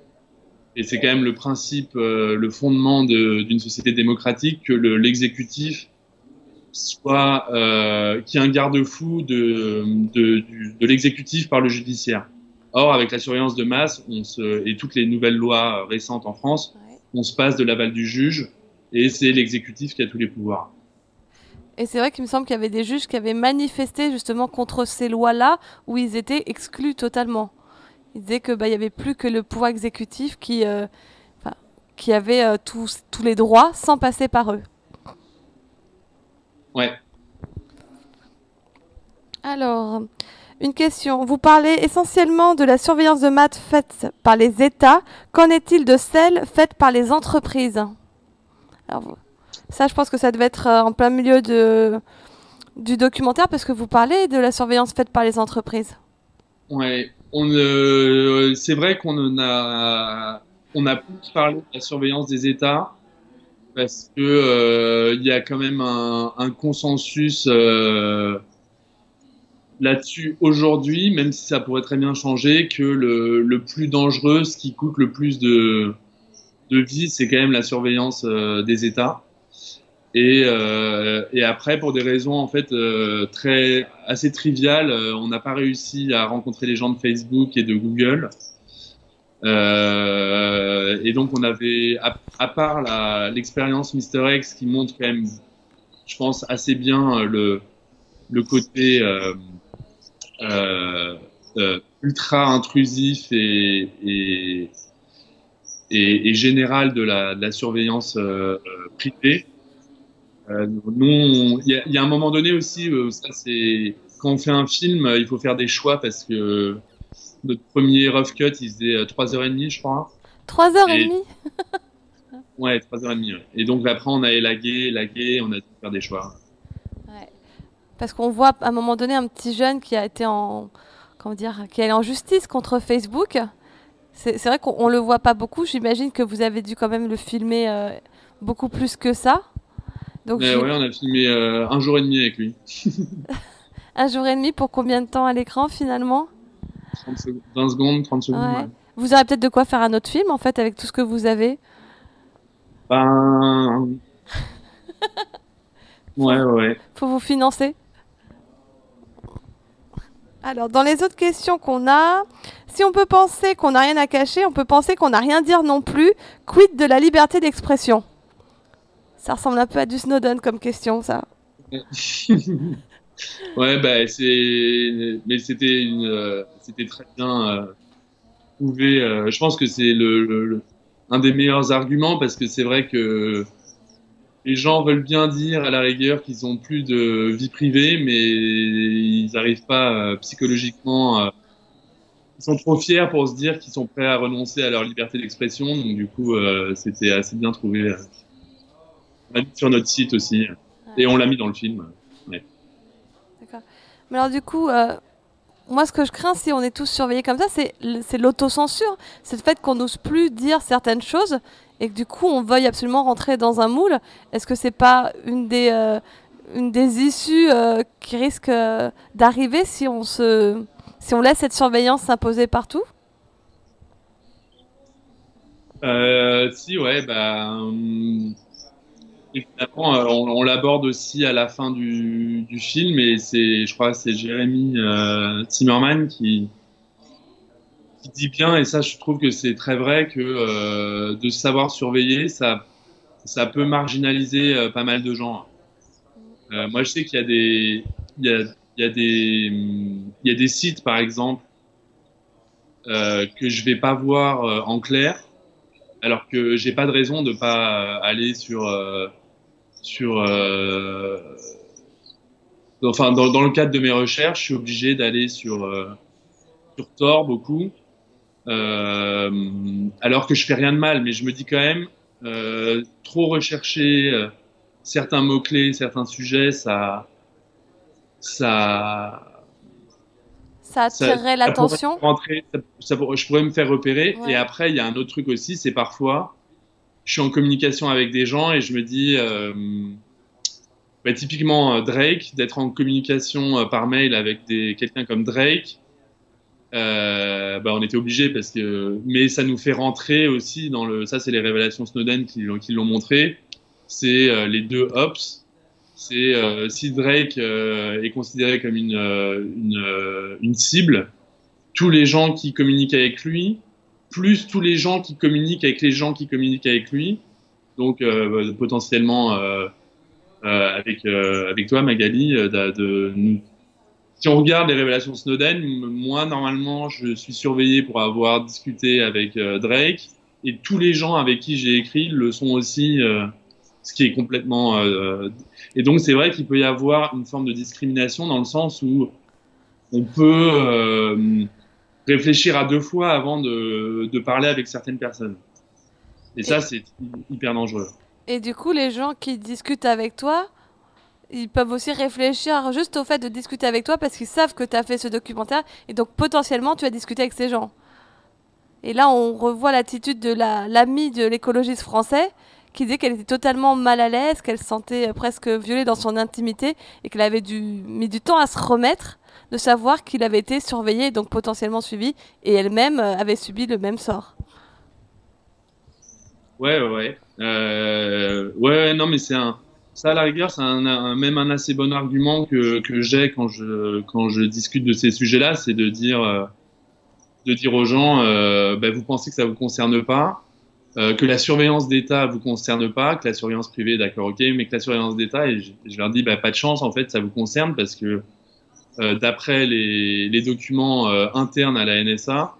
Et c'est quand même le principe, le fondement d'une société démocratique que l'exécutif soit qu'il y ait un garde-fou de l'exécutif par le judiciaire. Or, avec la surveillance de masse, et toutes les nouvelles lois récentes en France, Ouais. on se passe de l'aval du juge et c'est l'exécutif qui a tous les pouvoirs. Et c'est vrai qu'il me semble qu'il y avait des juges qui avaient manifesté justement contre ces lois-là, où ils étaient exclus totalement. Ils disaient que bah, il y avait plus que le pouvoir exécutif enfin, qui avait tous les droits sans passer par eux. Ouais. Alors, une question. Vous parlez essentiellement de la surveillance de maths faite par les États. Qu'en est-il de celle faite par les entreprises? Alors, ça, je pense que ça devait être en plein milieu du documentaire, parce que vous parlez de la surveillance faite par les entreprises. Ouais. C'est vrai on a plus parlé de la surveillance des États parce que il y a quand même un consensus là-dessus aujourd'hui, même si ça pourrait très bien changer, que le plus dangereux, ce qui coûte le plus de vie, c'est quand même la surveillance des États. Et après, pour des raisons en fait assez triviales, on n'a pas réussi à rencontrer les gens de Facebook et de Google. Et donc on avait, à part l'expérience Mister X qui montre quand même, je pense, assez bien le côté euh, ultra intrusif et général de la surveillance privée. Il y a un moment donné aussi, ça c'est quand on fait un film, il faut faire des choix parce que notre premier rough cut, il faisait 3h30, je crois. 3h30. Et ouais, 3h30. Ouais. Et donc après, on a élagué, on a dû faire des choix. Ouais. Parce qu'on voit à un moment donné un petit jeune qui a été comment dire, qui est allé en justice contre Facebook. C'est vrai qu'on le voit pas beaucoup. J'imagine que vous avez dû quand même le filmer beaucoup plus que ça. Donc Mais ouais, on a filmé 1 jour et demi avec lui. 1 jour et demi pour combien de temps à l'écran finalement? 20 secondes, 30 secondes. Ouais. Ouais. Vous aurez peut-être de quoi faire un autre film en fait avec tout ce que vous avez. Ben, Faut, ouais. faut vous financer. Alors, dans les autres questions qu'on a, si on peut penser qu'on n'a rien à cacher, on peut penser qu'on n'a rien à dire non plus. Quid de la liberté d'expression? Ça ressemble un peu à du Snowden comme question, ça. Ouais, bah, mais c'était très bien prouvé. Je pense que c'est un des meilleurs arguments parce que c'est vrai que les gens veulent bien dire à la rigueur qu'ils ont plus de vie privée, mais ils n'arrivent pas psychologiquement. Ils sont trop fiers pour se dire qu'ils sont prêts à renoncer à leur liberté d'expression. Donc du coup, c'était assez bien trouvé. On l'a mis sur notre site aussi, et on l'a mis dans le film. Ouais. D'accord. Mais alors, du coup, moi, ce que je crains, si on est tous surveillés comme ça, c'est l'autocensure. C'est le fait qu'on n'ose plus dire certaines choses et que du coup, on veuille absolument rentrer dans un moule. Est-ce que c'est pas une des issues qui risque d'arriver si si on laisse cette surveillance s'imposer partout? Si, ouais, bah, évidemment, on l'aborde aussi à la fin du film, et je crois, que c'est Jérémy Zimmerman qui dit bien, et ça, je trouve que c'est très vrai, que de savoir surveiller, ça peut marginaliser pas mal de gens. Moi, je sais qu'il y a des, il y a des, il y a des sites, par exemple, que je vais pas voir en clair, alors que j'ai pas de raison de pas aller sur enfin dans le cadre de mes recherches, je suis obligé d'aller sur Tor beaucoup, alors que je fais rien de mal, mais je me dis quand même trop rechercher certains mots-clés, certains sujets, ça, Ça attirerait ça pourrait l'attention. rentrer, je pourrais me faire repérer. Et Ouais. après, il y a un autre truc aussi, c'est parfois, je suis en communication avec des gens et je me dis, bah, typiquement Drake, d'être en communication par mail avec quelqu'un comme Drake, bah, on était obligé parce que, mais ça nous fait rentrer aussi ça c'est les révélations Snowden qui l'ont montré, c'est les deux ops. C'est si Drake est considéré comme une cible, tous les gens qui communiquent avec lui, plus tous les gens qui communiquent avec les gens qui communiquent avec lui, donc potentiellement avec toi Magali, si on regarde les révélations Snowden, moi normalement je suis surveillé pour avoir discuté avec Drake, et tous les gens avec qui j'ai écrit le sont aussi, ce qui est complètement et donc c'est vrai qu'il peut y avoir une forme de discrimination dans le sens où on peut réfléchir à deux fois avant de parler avec certaines personnes. Et Et, ça, c'est hyper dangereux. et du coup, les gens qui discutent avec toi, ils peuvent aussi réfléchir juste au fait de discuter avec toi parce qu'ils savent que tu as fait ce documentaire et donc potentiellement tu as discuté avec ces gens. Et là, on revoit l'attitude de l'amie de l'écologiste français qui disait qu'elle était totalement mal à l'aise, qu'elle se sentait presque violée dans son intimité et qu'elle avait mis du temps à se remettre de savoir qu'il avait été surveillé et donc potentiellement suivi et elle-même avait subi le même sort. Ouais, ouais, ouais. Ouais, non, mais ça à la rigueur, c'est même un assez bon argument que j'ai quand je discute de ces sujets-là, c'est de dire aux gens, bah, vous pensez que ça vous concerne pas, que la surveillance d'État vous concerne pas, que la surveillance privée, d'accord, ok, mais que la surveillance d'État, et je leur dis, bah, pas de chance, en fait, ça vous concerne parce que d'après les documents internes à la NSA,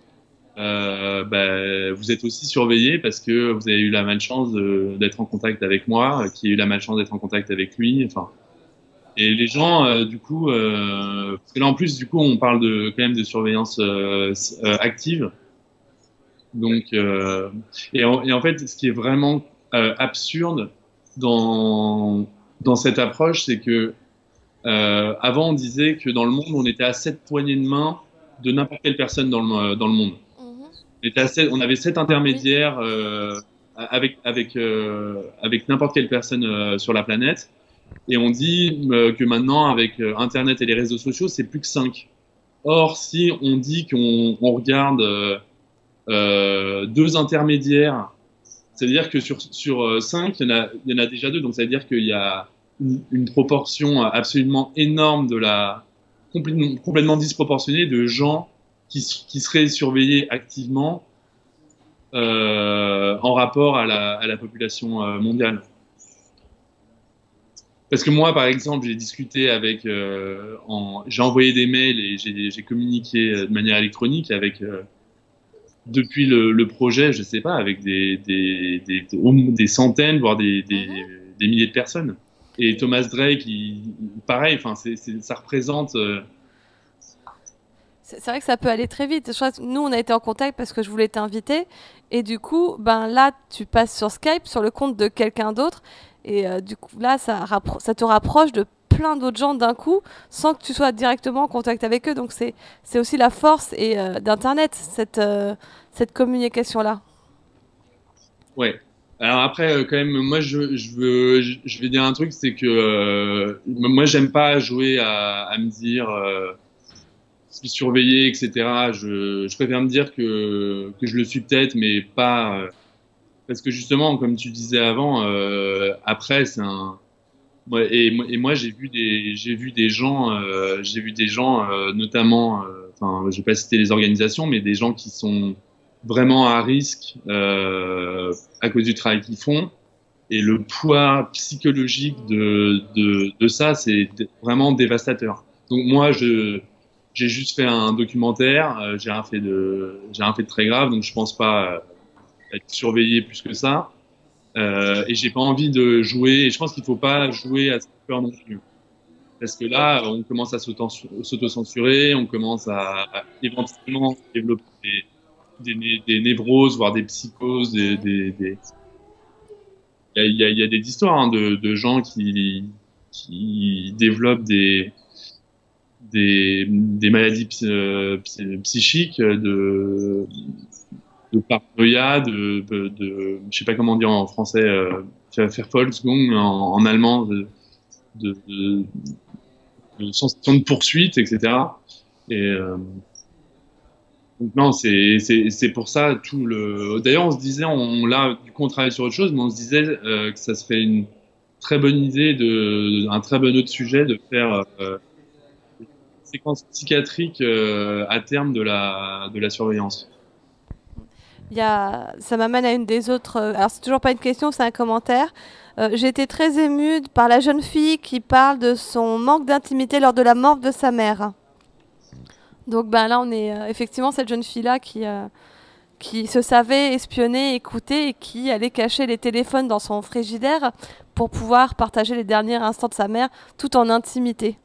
bah, vous êtes aussi surveillé parce que vous avez eu la malchance d'être en contact avec moi, qui a eu la malchance d'être en contact avec lui. Enfin, et les gens, du coup, parce que là en plus, du coup, on parle quand même de surveillance active. Donc, et en fait, ce qui est vraiment absurde dans cette approche, c'est que avant, on disait que dans le monde, on était à 7 poignées de main de n'importe quelle personne dans le monde. Mhm. On avait 7 intermédiaires avec n'importe quelle personne sur la planète. Et on dit que maintenant, avec Internet et les réseaux sociaux, c'est plus que 5. Or, si on dit qu'on regarde 2 intermédiaires, c'est-à-dire que sur 5, il y en a déjà 2. Donc, ça veut dire qu'il y a une proportion absolument énorme complètement disproportionnée de gens qui seraient surveillés activement en rapport à la population mondiale. Parce que moi, par exemple, j'ai discuté j'ai envoyé des mails et j'ai communiqué de manière électronique avec depuis le projet, je sais pas, avec des centaines, voire Mhm. des milliers de personnes. Et Thomas Drake, pareil, enfin, ça représente. C'est vrai que ça peut aller très vite. Je crois que nous, on a été en contact parce que je voulais t'inviter. Et du coup, ben là, tu passes sur Skype, sur le compte de quelqu'un d'autre. Et du coup, là, ça te rapproche de plein d'autres gens d'un coup, sans que tu sois directement en contact avec eux. Donc, c'est aussi la force d'Internet, cette communication-là. Ouais. Alors après, quand même, moi, je vais dire un truc, c'est que moi, j'aime pas jouer à me dire. Je suis surveillé, etc. Je préfère me dire que je le suis peut-être, mais pas parce que justement, comme tu disais avant, après c'est un et moi j'ai vu des gens notamment, enfin je vais pas citer les organisations, mais des gens qui sont vraiment à risque à cause du travail qu'ils font et le poids psychologique de ça, c'est vraiment dévastateur. Donc moi, j'ai juste fait un documentaire, j'ai rien fait de très grave, donc je pense pas être surveillé plus que ça. Et j'ai pas envie de jouer, et je pense qu'il faut pas jouer à cette peur non plus. Parce que là, on commence à s'auto-censurer, on commence à éventuellement développer des névroses, voire des psychoses, il y a des histoires hein, de gens qui développent des maladies psychiques, de paranoïa, je sais pas comment dire en français, Verfolgung en allemand, de sensation de poursuite, etc. Et donc non, c'est pour ça tout le. D'ailleurs, on se disait, là, du coup, on travaille sur autre chose, mais on se disait que ça serait une très bonne idée un très bon autre sujet de faire une séquence psychiatrique à terme de la surveillance. Ça m'amène à une des autres. Alors, c'est toujours pas une question, c'est un commentaire. J'ai été très émue par la jeune fille qui parle de son manque d'intimité lors de la mort de sa mère. Donc, ben là, on est effectivement cette jeune fille-là qui se savait espionner, écouter et qui allait cacher les téléphones dans son frigidaire pour pouvoir partager les derniers instants de sa mère tout en intimité.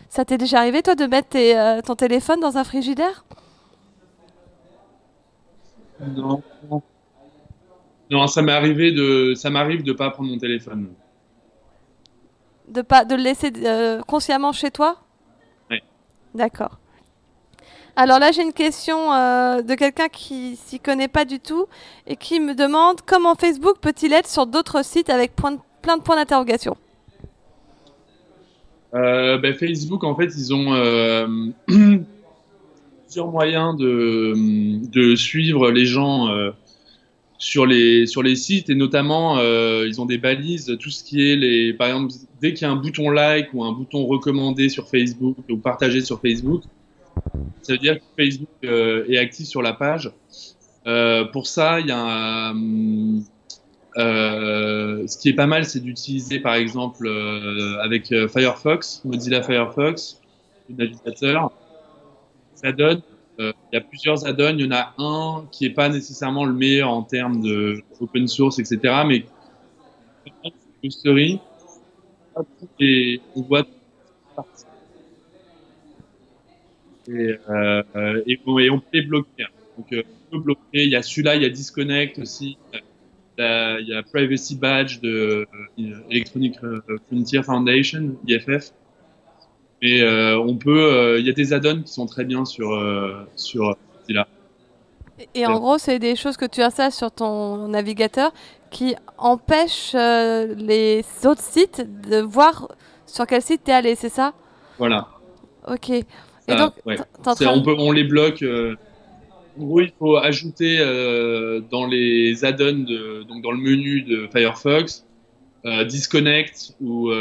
Ça t'est déjà arrivé, toi, de mettre ton téléphone dans un frigidaire ? Non, non, ça m'arrive de pas prendre mon téléphone. De le laisser consciemment chez toi ? Ouais. D'accord. Alors là, j'ai une question de quelqu'un qui s'y connaît pas du tout et qui me demande comment Facebook peut-il être sur d'autres sites avec plein de points d'interrogation. Facebook, en fait, ils ont plusieurs moyens de suivre les gens sur les sites et notamment ils ont des balises, tout ce qui est par exemple, dès qu'il y a un bouton like ou un bouton recommandé sur Facebook ou partagé sur Facebook, ça veut dire que Facebook est actif sur la page. Pour ça, il y a ce qui est pas mal, c'est d'utiliser par exemple avec Firefox, Mozilla Firefox, le navigateur. Ça donne, il y a plusieurs add-ons. Il y en a un qui est pas nécessairement le meilleur en termes de open source, etc. Mais Ghostery, et on voit et on peut les bloquer. Donc on peut bloquer. Il y a celui-là, il y a Disconnect aussi. Il y a Privacy Badge de Electronic Frontier Foundation, IFF. Mais il y a des add-ons qui sont très bien sur celui-là. Et en gros, c'est des choses que tu installes sur ton navigateur qui empêchent les autres sites de voir sur quel site tu es allé, c'est ça ? Voilà. Ok. Et donc, ouais. On les bloque. En gros, il faut ajouter dans les add-ons, donc dans le menu de Firefox, Disconnect ou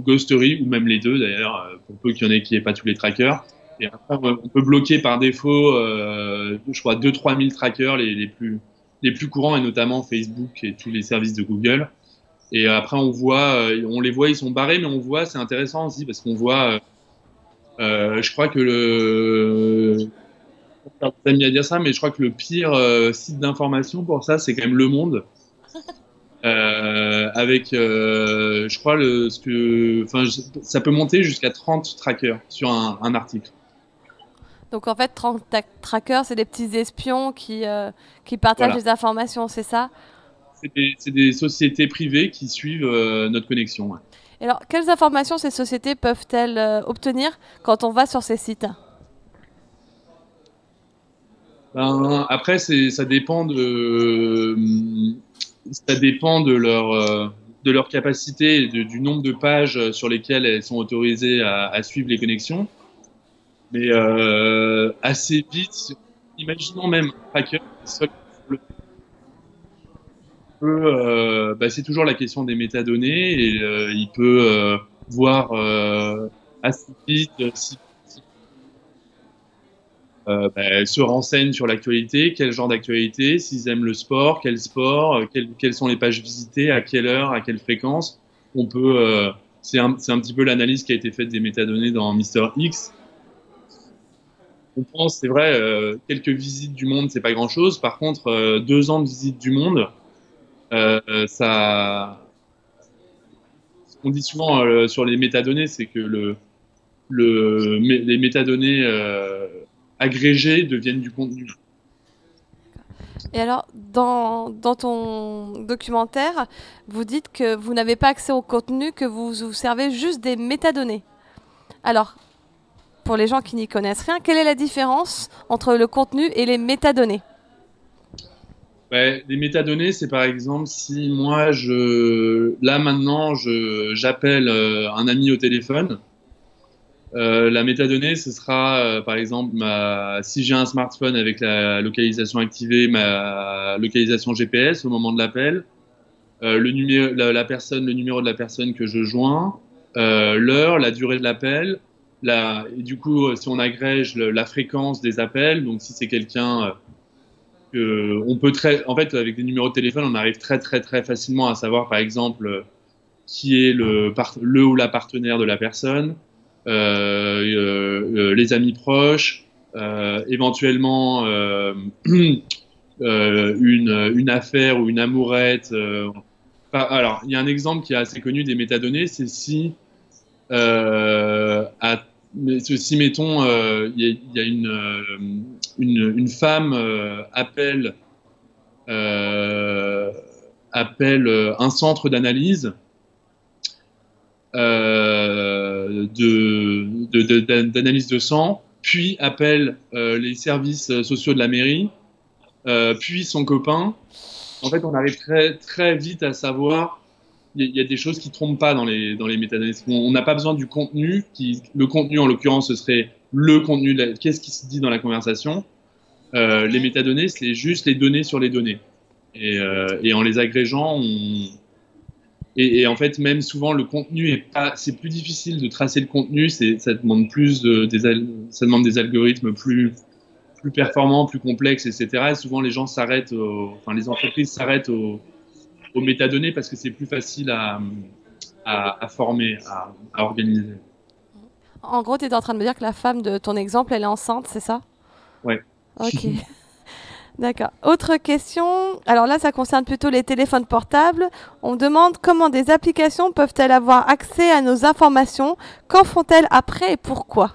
Ghostery, ou même les deux d'ailleurs, pour peu qu'il y en ait qui n'aient pas tous les trackers. Et après, on peut bloquer par défaut, je crois, 2-3 000 trackers, les plus courants, et notamment Facebook et tous les services de Google. Et après, on les voit, ils sont barrés, mais on voit, c'est intéressant aussi, parce qu'on voit, je crois que t'as mis à dire ça, mais je crois que le pire site d'information pour ça, c'est quand même Le Monde. Avec, je crois, ça peut monter jusqu'à 30 trackers sur un article. Donc en fait, 30 trackers, c'est des petits espions qui partagent des informations, c'est ça ? C'est des sociétés privées qui suivent notre connexion. Ouais. Et alors, quelles informations ces sociétés peuvent-elles obtenir quand on va sur ces sites ? Après, ça dépend de leur capacité et du nombre de pages sur lesquelles elles sont autorisées à suivre les connexions. Mais assez vite, imaginons même un tracker seul, c'est toujours la question des métadonnées et il peut voir assez vite se renseignent sur l'actualité, quel genre d'actualité, s'ils aiment le sport, quel sport, quelles sont les pages visitées, à quelle heure, à quelle fréquence. On peut, c'est un petit peu l'analyse qui a été faite des métadonnées dans Mister X. On pense, c'est vrai, quelques visites du monde, c'est pas grand-chose. Par contre, 2 ans de visite du monde, ça, ce qu'on dit souvent sur les métadonnées, c'est que les métadonnées agrégées deviennent du contenu. Et alors, dans ton documentaire, vous dites que vous n'avez pas accès au contenu, que vous vous servez juste des métadonnées. Alors, pour les gens qui n'y connaissent rien, quelle est la différence entre le contenu et les métadonnées? Ouais, les métadonnées, c'est par exemple si moi, là maintenant, j'appelle un ami au téléphone. La métadonnée, ce sera par exemple si j'ai un smartphone avec la localisation activée, ma localisation GPS au moment de l'appel, le numéro, le numéro de la personne que je joins, l'heure, la durée de l'appel, et du coup, si on agrège la fréquence des appels, donc si c'est quelqu'un on peut en fait, avec des numéros de téléphone, on arrive très très très facilement à savoir, par exemple, qui est le ou la partenaire de la personne, les amis proches, éventuellement une affaire ou une amourette. Alors, il y a un exemple qui est assez connu des métadonnées, c'est si si mettons il y a une femme appelle un centre d'analyse d'analyse de sang, puis appelle les services sociaux de la mairie, puis son copain. En fait, on arrive très très vite à savoir. Il y a des choses qui trompent pas dans les métadonnées. On n'a pas besoin du contenu. Le contenu, en l'occurrence, ce serait le contenu. Qu'est-ce qui se dit dans la conversation. Les métadonnées, c'est juste les données sur les données. Et en les agrégeant, et en fait, même souvent, le contenu c'est plus difficile de tracer le contenu. Ça demande ça demande des algorithmes plus performants, plus complexes, etc. Et souvent, les gens les entreprises s'arrêtent aux métadonnées parce que c'est plus facile à former, à organiser. En gros, tu es en train de me dire que la femme de ton exemple, elle est enceinte, c'est ça? Ouais. Ok. D'accord. Autre question. Alors là, ça concerne plutôt les téléphones portables. On demande comment des applications peuvent-elles avoir accès à nos informations? Qu'en font-elles après et pourquoi?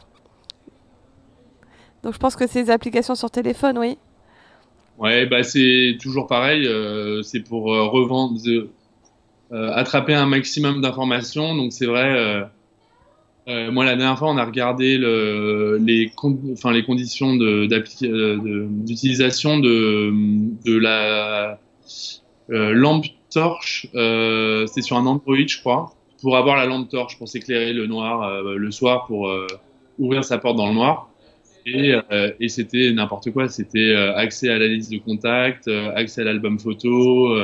Donc je pense que ces applications sur téléphone, oui. Ouais, bah c'est toujours pareil. C'est pour revendre, attraper un maximum d'informations. Donc c'est vrai. Moi, la dernière fois, on a regardé les conditions d'utilisation de la lampe torche. C'est sur un Android, je crois, pour avoir la lampe torche pour s'éclairer le noir le soir, pour ouvrir sa porte dans le noir. Et c'était n'importe quoi. C'était accès à la liste de contacts, accès à l'album photo,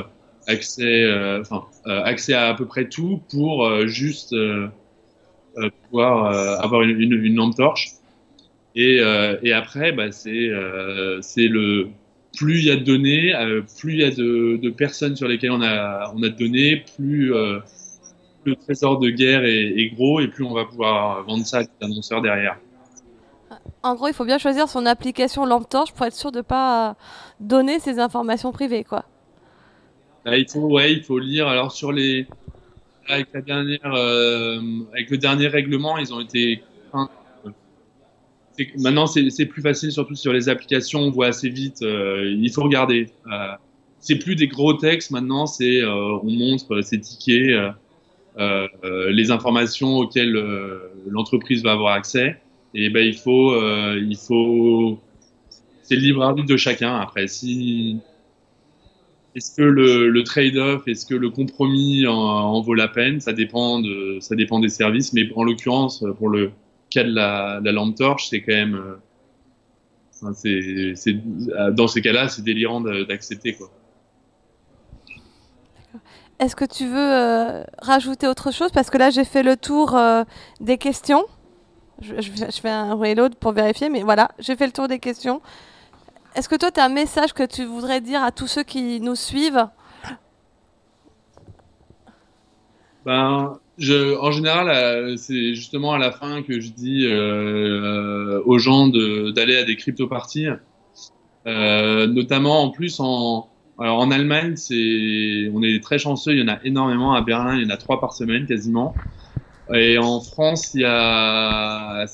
accès à peu près tout pour juste pouvoir avoir une lampe torche. Et après, bah, plus il y a de données, plus il y a de personnes sur lesquelles on a de données, plus le trésor de guerre est gros, et plus on va pouvoir vendre ça à des annonceurs derrière. En gros, il faut bien choisir son application lampe torche pour être sûr de ne pas donner ses informations privées, quoi. Il faut lire. Alors avec le dernier règlement, ils ont été. Maintenant, c'est plus facile, surtout sur les applications, on voit assez vite. Il faut regarder. C'est plus des gros textes maintenant, on montre ces tickets, les informations auxquelles l'entreprise va avoir accès. Et ben c'est le libre arbitre de chacun. Après, est-ce que le trade-off, est-ce que le compromis en vaut la peine? Ça dépend des services, mais en l'occurrence, pour le cas de la lampe torche, c'est quand même, dans ces cas-là, c'est délirant d'accepter, quoi. Est-ce que tu veux rajouter autre chose? Parce que là, j'ai fait le tour des questions. Je fais un reload pour vérifier, mais voilà, j'ai fait le tour des questions. Est-ce que toi, tu as un message que tu voudrais dire à tous ceux qui nous suivent? Ben, en général, c'est justement à la fin que je dis aux gens d'aller à des crypto-parties. Notamment en plus alors en Allemagne, on est très chanceux, il y en a énormément. À Berlin, il y en a 3 par semaine quasiment. Et en France, c'est un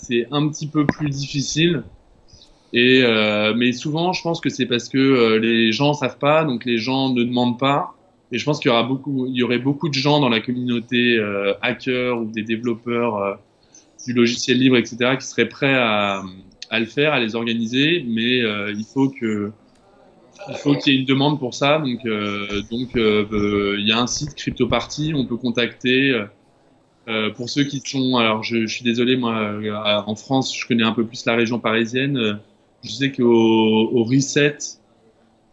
petit peu plus difficile. Mais souvent, je pense que c'est parce que les gens savent pas, donc les gens ne demandent pas. Et je pense il y aurait beaucoup de gens dans la communauté hackers ou des développeurs du logiciel libre, etc., qui seraient prêts à le faire, à les organiser. Mais il faut qu'il y ait une demande pour ça. Il y a un site CryptoParty, on peut contacter. Pour ceux qui sont, alors je suis désolé, moi, en France, je connais un peu plus la région parisienne. Je sais au Reset,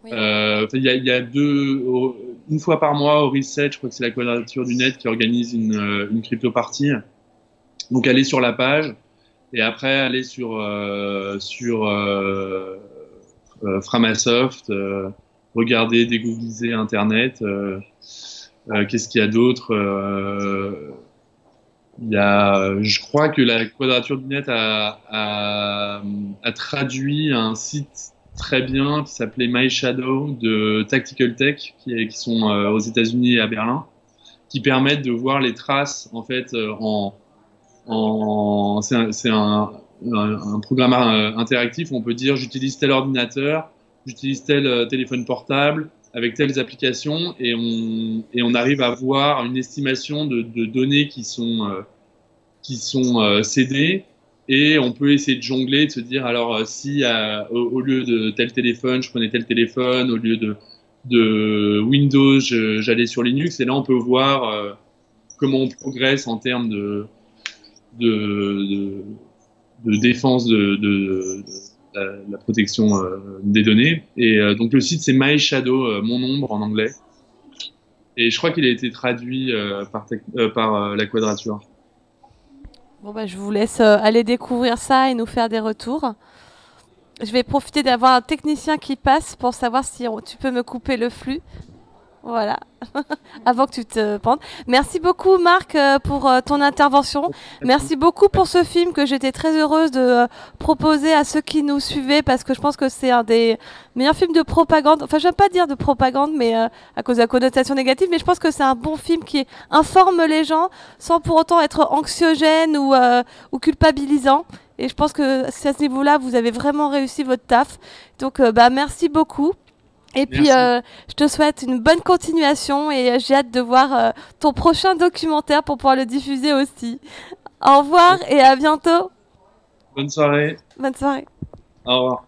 Oui. il y a une fois par mois au Reset, je crois que c'est la Quadrature du Net qui organise une crypto party. Donc allez sur la page et après allez sur Framasoft, regardez, dégooglisez Internet. Qu'est-ce qu'il y a d'autre? Je crois que la Quadrature du Net a traduit un site très bien qui s'appelait My Shadow de Tactical Tech, qui sont aux États-Unis et à Berlin, qui permettent de voir les traces en fait c'est un programme interactif où on peut dire j'utilise tel ordinateur, j'utilise tel téléphone portable avec telles applications et on arrive à voir une estimation de données qui sont cédées et on peut essayer de jongler, de se dire alors si au lieu de tel téléphone, je prenais tel téléphone, au lieu de Windows, j'allais sur Linux et là on peut voir comment on progresse en termes de défense de la protection des données. Et donc le site c'est My Shadow, mon ombre en anglais. Et je crois qu'il a été traduit par la Quadrature. Bon, bah, je vous laisse aller découvrir ça et nous faire des retours. Je vais profiter d'avoir un technicien qui passe pour savoir si tu peux me couper le flux. Voilà, avant que tu te pendes. Merci beaucoup Marc pour ton intervention. Merci beaucoup pour ce film que j'étais très heureuse de proposer à ceux qui nous suivaient parce que je pense que c'est un des meilleurs films de propagande. Enfin, je n'aime pas dire de propagande, mais à cause de la connotation négative, mais je pense que c'est un bon film qui informe les gens sans pour autant être anxiogène ou culpabilisant. Et je pense que à ce niveau-là, vous avez vraiment réussi votre taf. Donc, merci beaucoup. Et puis, je te souhaite une bonne continuation et j'ai hâte de voir ton prochain documentaire pour pouvoir le diffuser aussi. Au revoir et à bientôt. Bonne soirée. Bonne soirée. Au revoir.